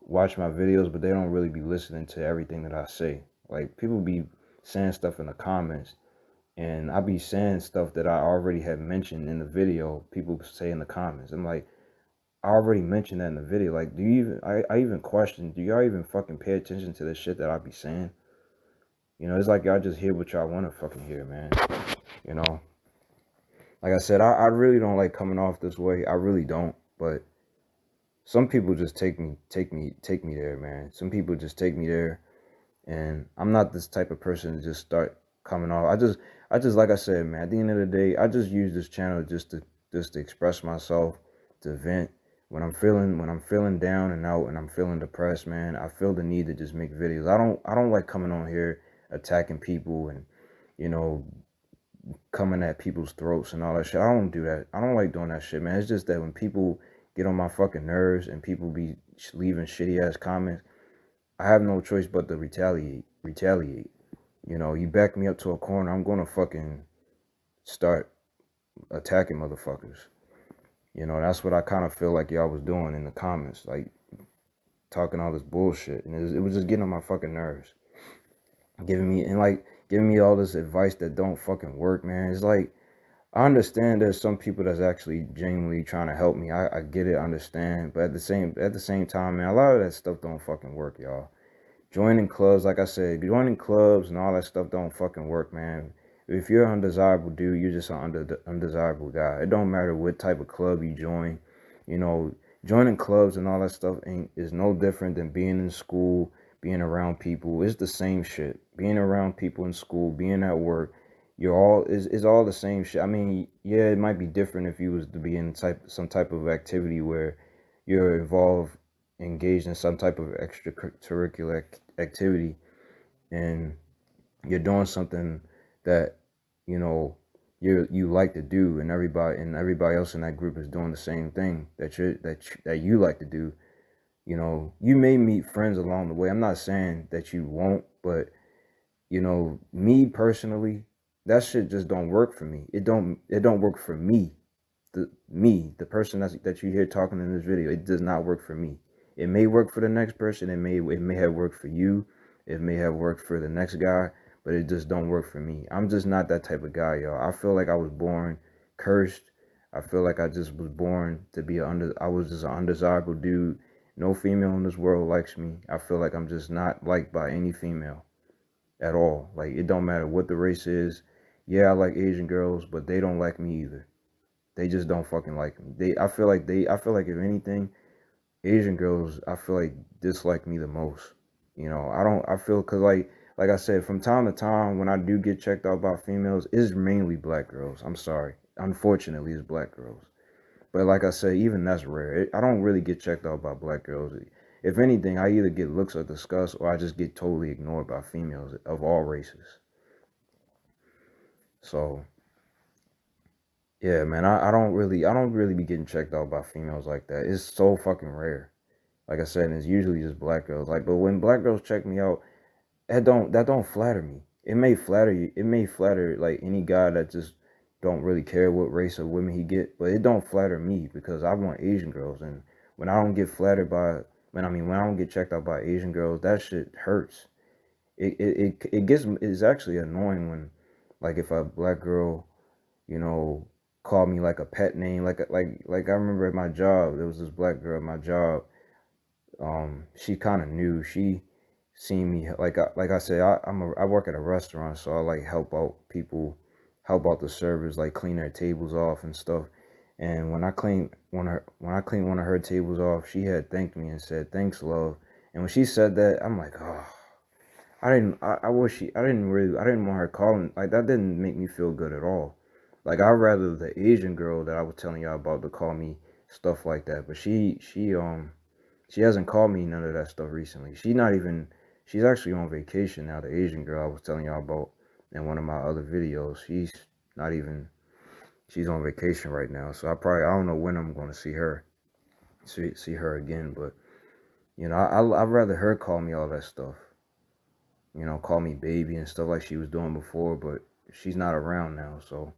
watch my videos, but they don't really be listening to everything that I say. Like, people be saying stuff in the comments, and I be saying stuff that I already had mentioned in the video. People say in the comments, I'm like, I already mentioned that in the video. Like, do you even? I even question, do y'all even fucking pay attention to the shit that I be saying? It's like y'all just hear what y'all want to fucking hear, man. You know. Like I said, I really don't like coming off this way. I really don't. But some people just take me there, man. Some people just take me there, and I'm not this type of person to just start coming off. I just like I said, man. At the end of the day, I just use this channel just to express myself, to vent. When I'm feeling down and out, and I'm feeling depressed, man, I feel the need to just make videos. I don't like coming on here attacking people and you know coming at people's throats and all that shit. I don't do that. I don't like doing that shit, man. It's just that when people get on my fucking nerves and people be leaving shitty ass comments, I have no choice but to retaliate. Retaliate. You back me up to a corner, I'm gonna fucking start attacking motherfuckers. That's what I kind of feel like y'all was doing in the comments, like talking all this bullshit, and it was just getting on my fucking nerves, giving me all this advice that don't fucking work, man. It's like, I understand there's some people that's actually genuinely trying to help me. I get it, understand, but at the same time, man, a lot of that stuff don't fucking work, y'all. Joining clubs, like I said, joining clubs and all that stuff don't fucking work, man. if you're an undesirable dude, you're just an undesirable guy. It don't matter what type of club you join. You know, joining clubs and all that stuff is no different than being in school, being around people. It's the same shit. Being around people in school, being at work, you're all is all the same shit. I mean, yeah, it might be different if you was to be in some type of activity where you're involved, engaged in some type of extracurricular activity, and you're doing something that you know you like to do, and everybody else in that group is doing the same thing that you like to do. You know, you may meet friends along the way. I'm not saying that you won't, but me personally, that shit just don't work for me. It don't work for me. The person that you hear talking in this video, it does not work for me. It may work for the next person. It may have worked for you. It may have worked for the next guy, but it just don't work for me. I'm just not that type of guy, y'all. I feel like I was born cursed. I feel like I just was born to be I was just an undesirable dude. No female in this world likes me. I feel like I'm just not liked by any female at all. Like, it don't matter what the race is. Yeah, I like Asian girls, but they don't like me either. They just don't fucking like me. I feel like if anything, Asian girls, I feel like dislike me the most. I feel, cause like I said, from time to time when I do get checked out by females, it's mainly black girls. I'm sorry. Unfortunately, it's black girls. But like I said, even that's rare. I don't really get checked out by black girls. If anything, I either get looks or disgust, or I just get totally ignored by females of all races. So yeah, man, I don't really be getting checked out by females like that. It's so fucking rare. Like I said, it's usually just black girls. Like, but when black girls check me out, that don't flatter me. It may flatter you. It may flatter like any guy that just don't really care what race of women he get, but it don't flatter me because I want Asian girls, and when I don't get flattered by when I don't get checked out by Asian girls, that shit hurts. It's actually annoying when, like, if a black girl, you know, call me like a pet name, like I remember at my job, there was this black girl at my job. She kind of knew. She seen me, like I said, I work at a restaurant, so I like help out people, help out the servers, like clean their tables off and stuff. And when I cleaned one of her tables off, she had thanked me and said, "Thanks, love." And when she said that, I'm like, oh, I wish I didn't want her calling, like, that didn't make me feel good at all. Like, I'd rather the Asian girl that I was telling y'all about to call me stuff like that. But she hasn't called me none of that stuff recently. She's actually on vacation now. The Asian girl I was telling y'all about in one of my other videos, not even, she's on vacation right now. So I don't know when I'm going to see her again. But, I'd rather her call me all that stuff. Call me baby and stuff like she was doing before, but she's not around now. So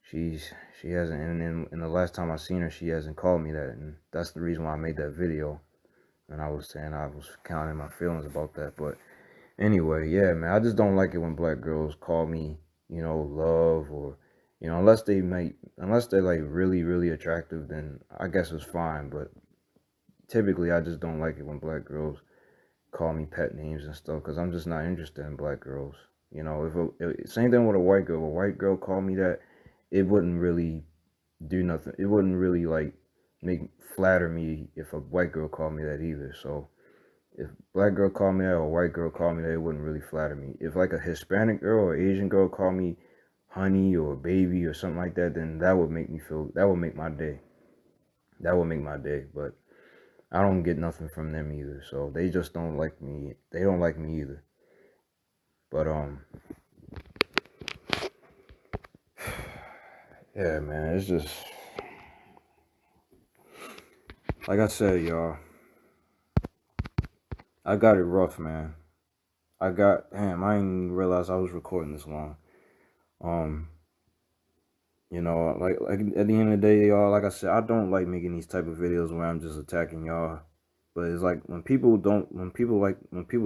she hasn't, and the last time I seen her, she hasn't called me that. And that's the reason why I made that video. And I was saying I was counting my feelings about that. But anyway, yeah, man, I just don't like it when black girls call me, love, or, unless they're like really, really attractive, then I guess it's fine. But typically, I just don't like it when black girls call me pet names and stuff, because I'm just not interested in black girls. If same thing with a white girl. A white girl called me that, it wouldn't really do nothing. It wouldn't really like make flatter me if a white girl called me that either. So if black girl called me that or white girl called me that, it wouldn't really flatter me. If like a Hispanic girl or Asian girl called me honey or baby or something like that, then that would make my day. That would make my day. But I don't get nothing from them either. So they just don't like me. They don't like me either. But yeah, man, it's just like I said, y'all. I got it rough, man. Damn, I didn't realize I was recording this long. Um, like at the end of the day, y'all, like I said, I don't like making these type of videos where I'm just attacking y'all. But it's like when people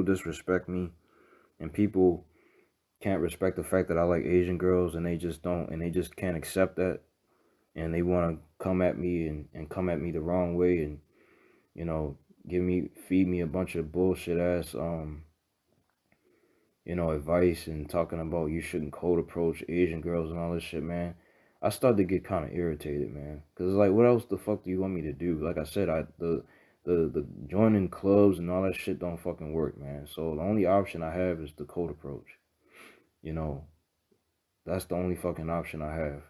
disrespect me, and people can't respect the fact that I like Asian girls, and they just can't accept that, and they want to come at me and come at me the wrong way, and feed me a bunch of bullshit ass advice and talking about you shouldn't cold approach Asian girls and all this shit, man, I started to get kind of irritated, man. Cause it's like, what else the fuck do you want me to do? Like I said, the joining clubs and all that shit don't fucking work, man. So the only option I have is the cold approach. You know, that's the only fucking option I have.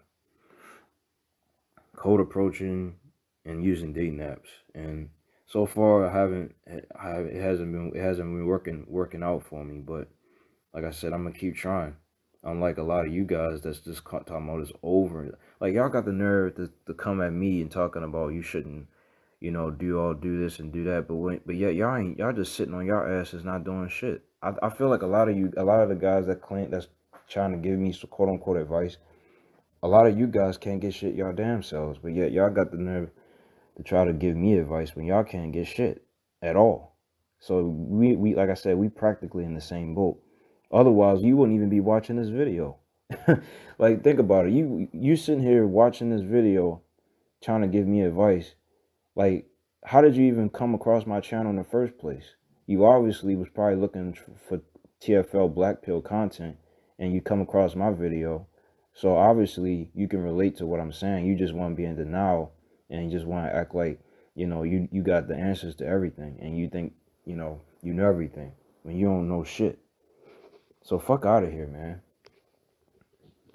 Cold approaching and using dating apps. And so far, it hasn't been working out for me. But like I said, I'm gonna keep trying. Unlike a lot of you guys that's just talking about this over. Like y'all got the nerve to come at me and talking about you shouldn't, do this and do that. But yet y'all just sitting on y'all asses not doing shit. I feel like a lot of the guys that's trying to give me some quote unquote advice, a lot of you guys can't get shit y'all damn selves. But yet y'all got the nerve to try to give me advice when y'all can't get shit at all. So we like I said, we practically in the same boat. Otherwise, you wouldn't even be watching this video. Like think about it. You sitting here watching this video trying to give me advice. Like how did you even come across my channel in the first place? You obviously was probably looking for TFL Black Pill content and you come across my video. So obviously you can relate to what I'm saying. You just want to be in denial and you just want to act like, you got the answers to everything and you think, you know everything when you don't know shit. So fuck out of here, man.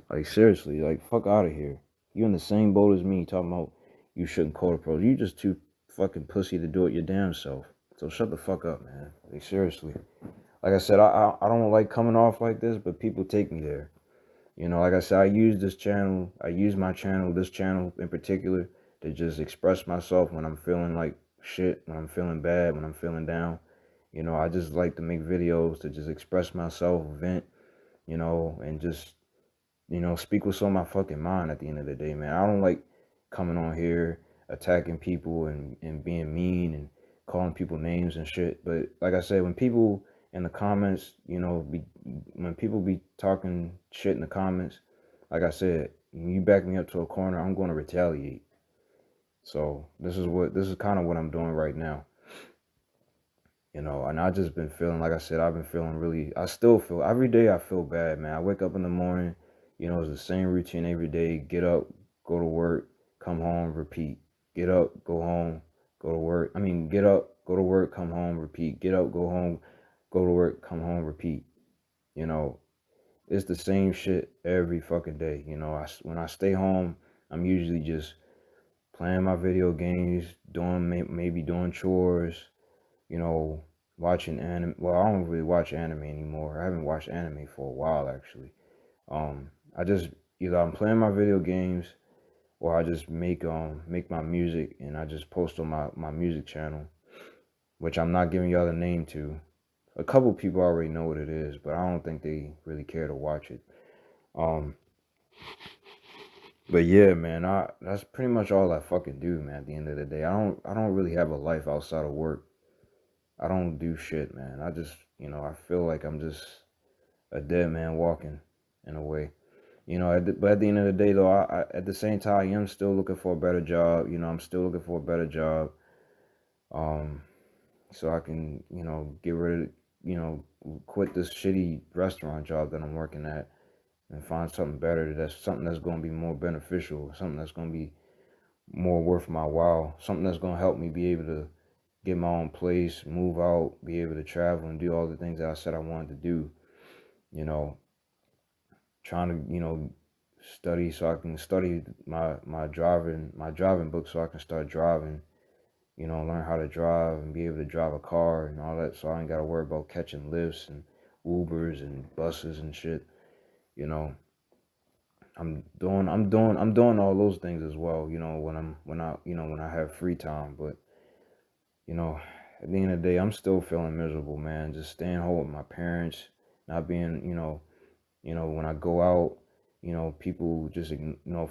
Like seriously, like fuck out of here. You in the same boat as me talking about you shouldn't call the pros. You just too fucking pussy to do it your damn self. So shut the fuck up, man. Like seriously. Like I said, I don't like coming off like this, but people take me there. Like I said, I use my channel, this channel in particular, to just express myself when I'm feeling like shit, when I'm feeling bad, when I'm feeling down. I just like to make videos to just express myself, vent, and just speak what's on my fucking mind at the end of the day, man. I don't like coming on here attacking people and being mean and calling people names and shit. But like I said, when people in the comments, when people be talking shit in the comments, like I said, when you back me up to a corner, I'm going to retaliate. So this is kind of what I'm doing right now. And I just been feeling, like I said, I've been feeling really, I still feel, every day I feel bad, man. I wake up in the morning, it's the same routine every day. Get up, go to work, come home, repeat. Get up, go home, go to work. I mean, get up, go to work, come home, repeat. Get up, go home, go to work, come home, repeat. You know, it's the same shit every fucking day. When I stay home, I'm usually just playing my video games, maybe doing chores, you know, watching anime. Well, I don't really watch anime anymore. I haven't watched anime for a while actually. I just either I'm playing my video games or I just make my music and I just post on my music channel, which I'm not giving y'all the name to. A couple people already know what it is, but I don't think they really care to watch it. Um, but yeah, man, that's pretty much all I fucking do, man. At the end of the day, I don't really have a life outside of work. I don't do shit, man. I just, I feel like I'm just a dead man walking in a way. But at the end of the day, though, at the same time, I am still looking for a better job. I'm still looking for a better job, um, so I can, get rid of, quit this shitty restaurant job that I'm working at and find something better. That's something that's going to be more beneficial, something that's going to be more worth my while, something that's going to help me be able to get my own place, move out, be able to travel and do all the things that I said I wanted to do. You know, trying to, study so I can study my driving book so I can start driving, learn how to drive and be able to drive a car and all that so I ain't gotta worry about catching lifts and Ubers and buses and shit. You know, I'm doing all those things as well, when I have free time. But, you know, at the end of the day I'm still feeling miserable, man. Just staying home with my parents, not being, when I go out, people just,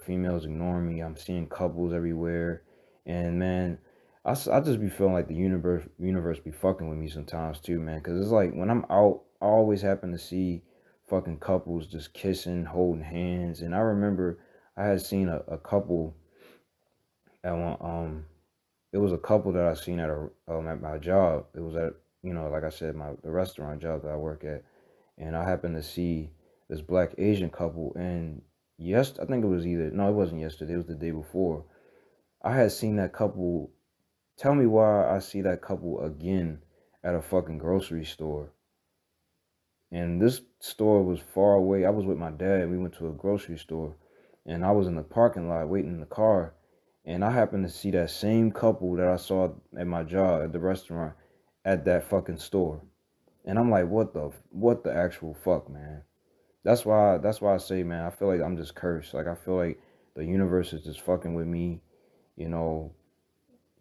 females ignore me. I'm seeing couples everywhere. And man, I just be feeling like the universe be fucking with me sometimes too, man. Cause it's like when I'm out, I always happen to see fucking couples just kissing, holding hands. And I remember I had seen a couple at one, it was a couple that I seen at my job. It was at, like I said, the restaurant job that I work at. and I happened to see this black Asian couple, and I think it was either, no, it wasn't yesterday, it was the day before. I had seen that couple. Tell me why I see that couple again at a fucking grocery store. And this store was far away. I was with my dad. We went to a grocery store, and I was in the parking lot waiting in the car. And I happened to see that same couple that I saw at my job at the restaurant at that fucking store. And I'm like, what the actual fuck, man? That's why I say, man, I feel like I'm just cursed. Like I feel like the universe is just fucking with me, you know.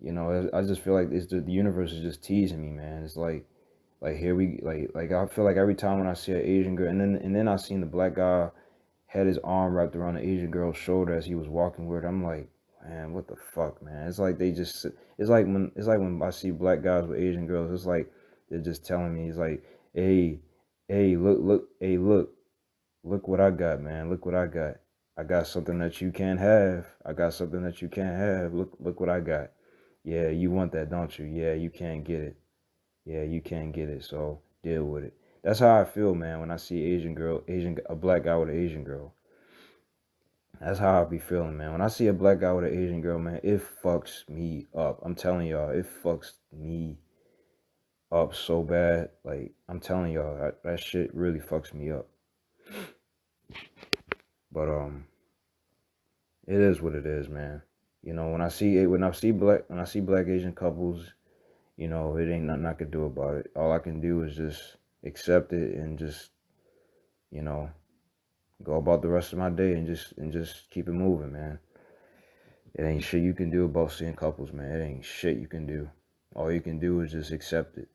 I just feel like the universe is just teasing me, man. It's like here we like I feel like every time when I see an Asian girl, and then I seen the black guy had his arm wrapped around the Asian girl's shoulder as he was walking with her. I'm like, man, what the fuck, man? It's like it's like when I see black guys with Asian girls, it's like they're just telling me, it's like, hey, hey, look what I got, man. Look what I got. I got something that you can't have. I got something that you can't have. Look what I got. Yeah, you want that, don't you? Yeah, you can't get it. Yeah, you can't get it, so deal with it. That's how I feel, man, when I see a black guy with an Asian girl. That's how I be feeling, man. When I see a black guy with an Asian girl, man, it fucks me up. I'm telling y'all, it fucks me up so bad. Like, I'm telling y'all, that shit really fucks me up. But it is what it is, man. When I see black Asian couples, it ain't nothing I could do about it. All I can do is just accept it and just, you know, go about the rest of my day and just keep it moving, man. It ain't shit you can do about seeing couples, man. It ain't shit you can do. All you can do is just accept it.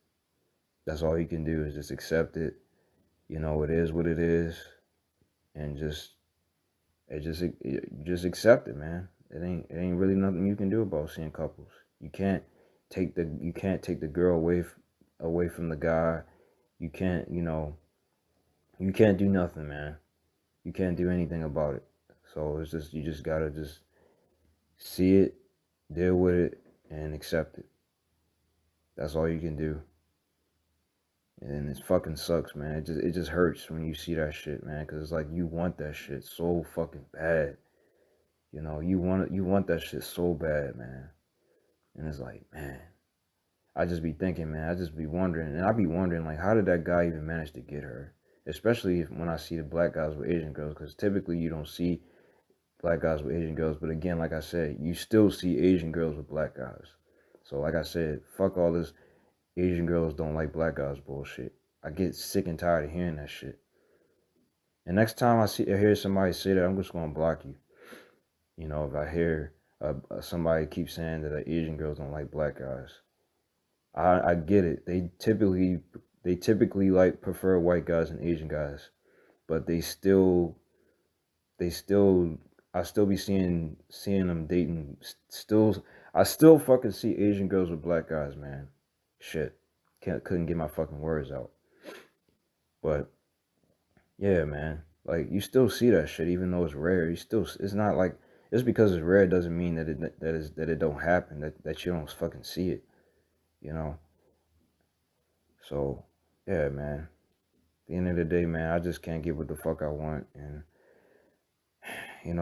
That's all you can do is just accept it. It is what it is, and just accept it, man. It ain't really nothing you can do about seeing couples. You can't take the girl away from the guy. You can't do nothing, man. You can't do anything about it. So it's just you just gotta just see it, deal with it, and accept it. That's all you can do. And it fucking sucks, man. It just hurts when you see that shit, man. Cause it's like you want that shit so fucking bad. You want that shit so bad, man. And it's like, man, I just be thinking, man. I just be wondering, and I be wondering, like, how did that guy even manage to get her? Especially when I see the black guys with Asian girls, because typically you don't see black guys with Asian girls. But again, like I said, you still see Asian girls with black guys. So like I said, fuck all this Asian girls don't like black guys bullshit. I get sick and tired of hearing that shit. And next time I hear somebody say that, I'm just gonna block you. If I hear somebody keep saying that Asian girls don't like black guys, I get it. They typically like prefer white guys and Asian guys, but they still I still be seeing them dating. Still, I still fucking see Asian girls with black guys, man. Shit, couldn't get my fucking words out. But yeah, man, like you still see that shit, even though it's rare. It's not like just because it's rare doesn't mean that it don't happen. That you don't fucking see it, you know. So yeah, man. At the end of the day, man, I just can't get what the fuck I want, and I'm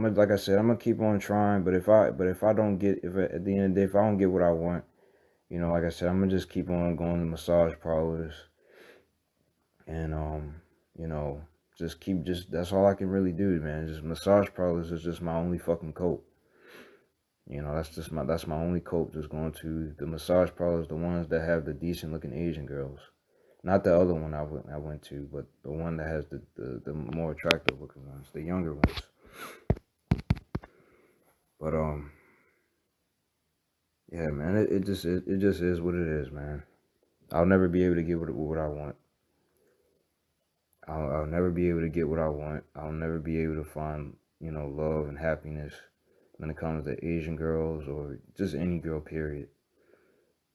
gonna, like I said, I'm gonna keep on trying. But if I don't get, if at the end of the day, if I don't get what I want, like I said, I'm gonna just keep on going to massage parlors, and you know, just that's all I can really do, man. Just massage parlors is just my only fucking cope. That's my only cope. Just going to the massage parlors, the ones that have the decent looking Asian girls. Not the other one I went to, but the one that has the more attractive looking ones, the younger ones. But yeah, man, it just is what it is, man. I'll never be able to get what I want. I'll never be able to get what I want. I'll never be able to find love and happiness when it comes to Asian girls or just any girl. Period.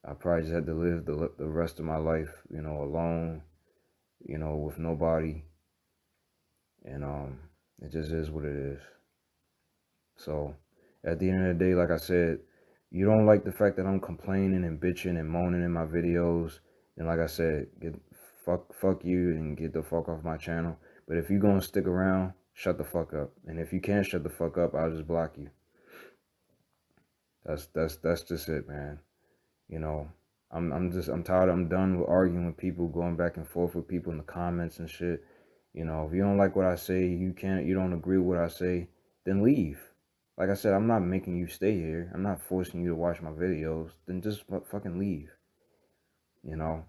I probably just had to live the rest of my life, alone, with nobody, and it just is what it is. So, at the end of the day, like I said, you don't like the fact that I'm complaining and bitching and moaning in my videos, and like I said, fuck you and get the fuck off my channel. But if you gonna stick around, shut the fuck up. And if you can't shut the fuck up, I'll just block you. That's just it, man. You know, I'm tired. I'm done with arguing with people, going back and forth with people in the comments and shit. You know, if you don't like what I say, you don't agree with what I say, then leave. Like I said, I'm not making you stay here. I'm not forcing you to watch my videos. Then just fucking leave. You know,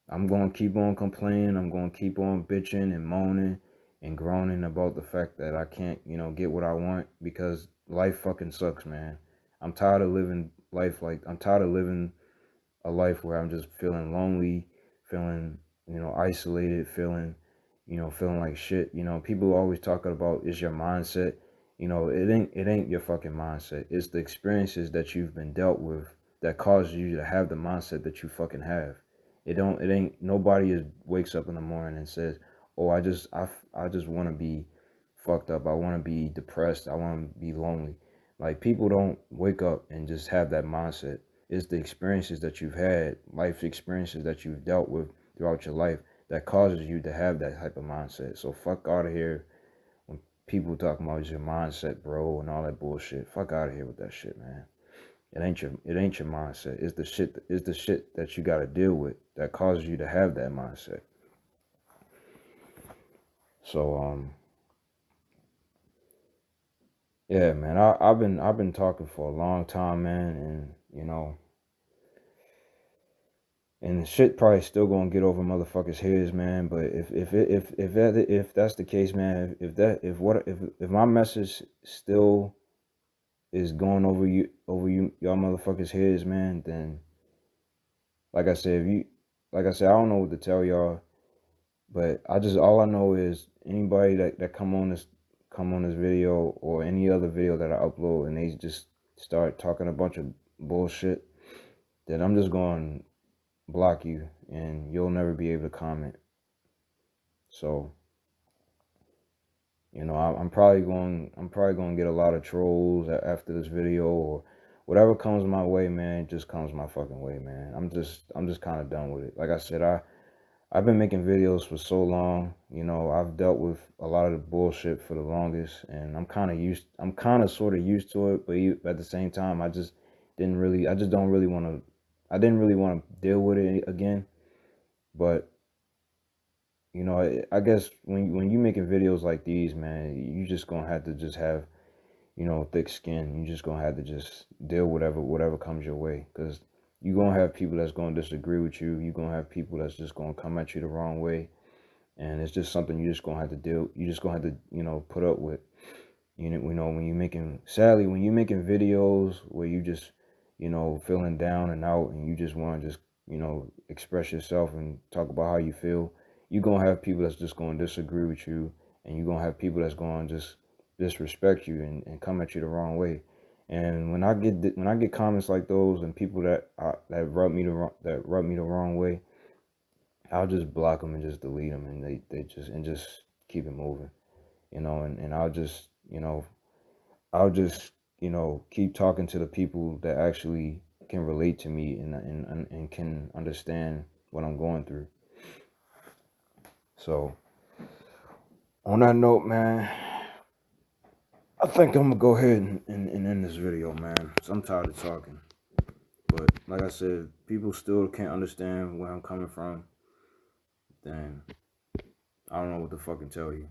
I'm going to keep on complaining. I'm going to keep on bitching and moaning and groaning about the fact that I can't, get what I want because life fucking sucks, man. I'm tired of living I'm tired of living a life where I'm just feeling lonely, feeling, isolated, feeling like shit. People always talking about is your mindset. It ain't your fucking mindset. It's the experiences that you've been dealt with that causes you to have the mindset that you fucking have. It ain't nobody wakes up in the morning and says, "Oh, I just want to be fucked up. I want to be depressed. I want to be lonely." Like people don't wake up and just have that mindset. It's the experiences that you've had, life experiences that you've dealt with throughout your life that causes you to have that type of mindset. So fuck out of here when people talking about your mindset, bro, and all that bullshit. Fuck out of here with that shit, man. It ain't your mindset. It's the shit that you gotta deal with that causes you to have that mindset. So yeah, man, I've been talking for a long time, man, and and shit probably still gonna get over motherfuckers' heads, man. But if that's the case, man, if my message still is going over y'all motherfuckers' heads, man, then like I said, I don't know what to tell y'all, but all I know is anybody that come on this video or any other video that I upload and they just start talking a bunch of bullshit, then I'm just going block you and you'll never be able to comment. So, I'm probably going to get a lot of trolls after this video or whatever comes my way, man, just comes my fucking way, man. I'm just kind of done with it. Like I said, I've been making videos for so long, I've dealt with a lot of the bullshit for the longest and I'm kind of sort of used to it, but at the same time, I didn't really want to deal with it again. But I guess when you making videos like these, man, you just gonna have to just have, thick skin. You just gonna have to just deal whatever comes your way, because you gonna have people that's gonna disagree with you. You gonna have people that's just gonna come at you the wrong way, and it's just something you just gonna have to deal. You just gonna have to, put up with. When you're making videos where you just, feeling down and out and you just want to just, express yourself and talk about how you feel, you're going to have people that's just going to disagree with you, and you're going to have people that's going to just disrespect you and come at you the wrong way. And when I get comments like those and people that rub me the wrong way, I'll just block them and just delete them, and just keep it moving, and I'll just, keep talking to the people that actually can relate to me and can understand what I'm going through. So, on that note, man, I think I'm going to go ahead and end this video, man. 'Cause I'm tired of talking. But, like I said, people still can't understand where I'm coming from. Then, I don't know what to fucking tell you.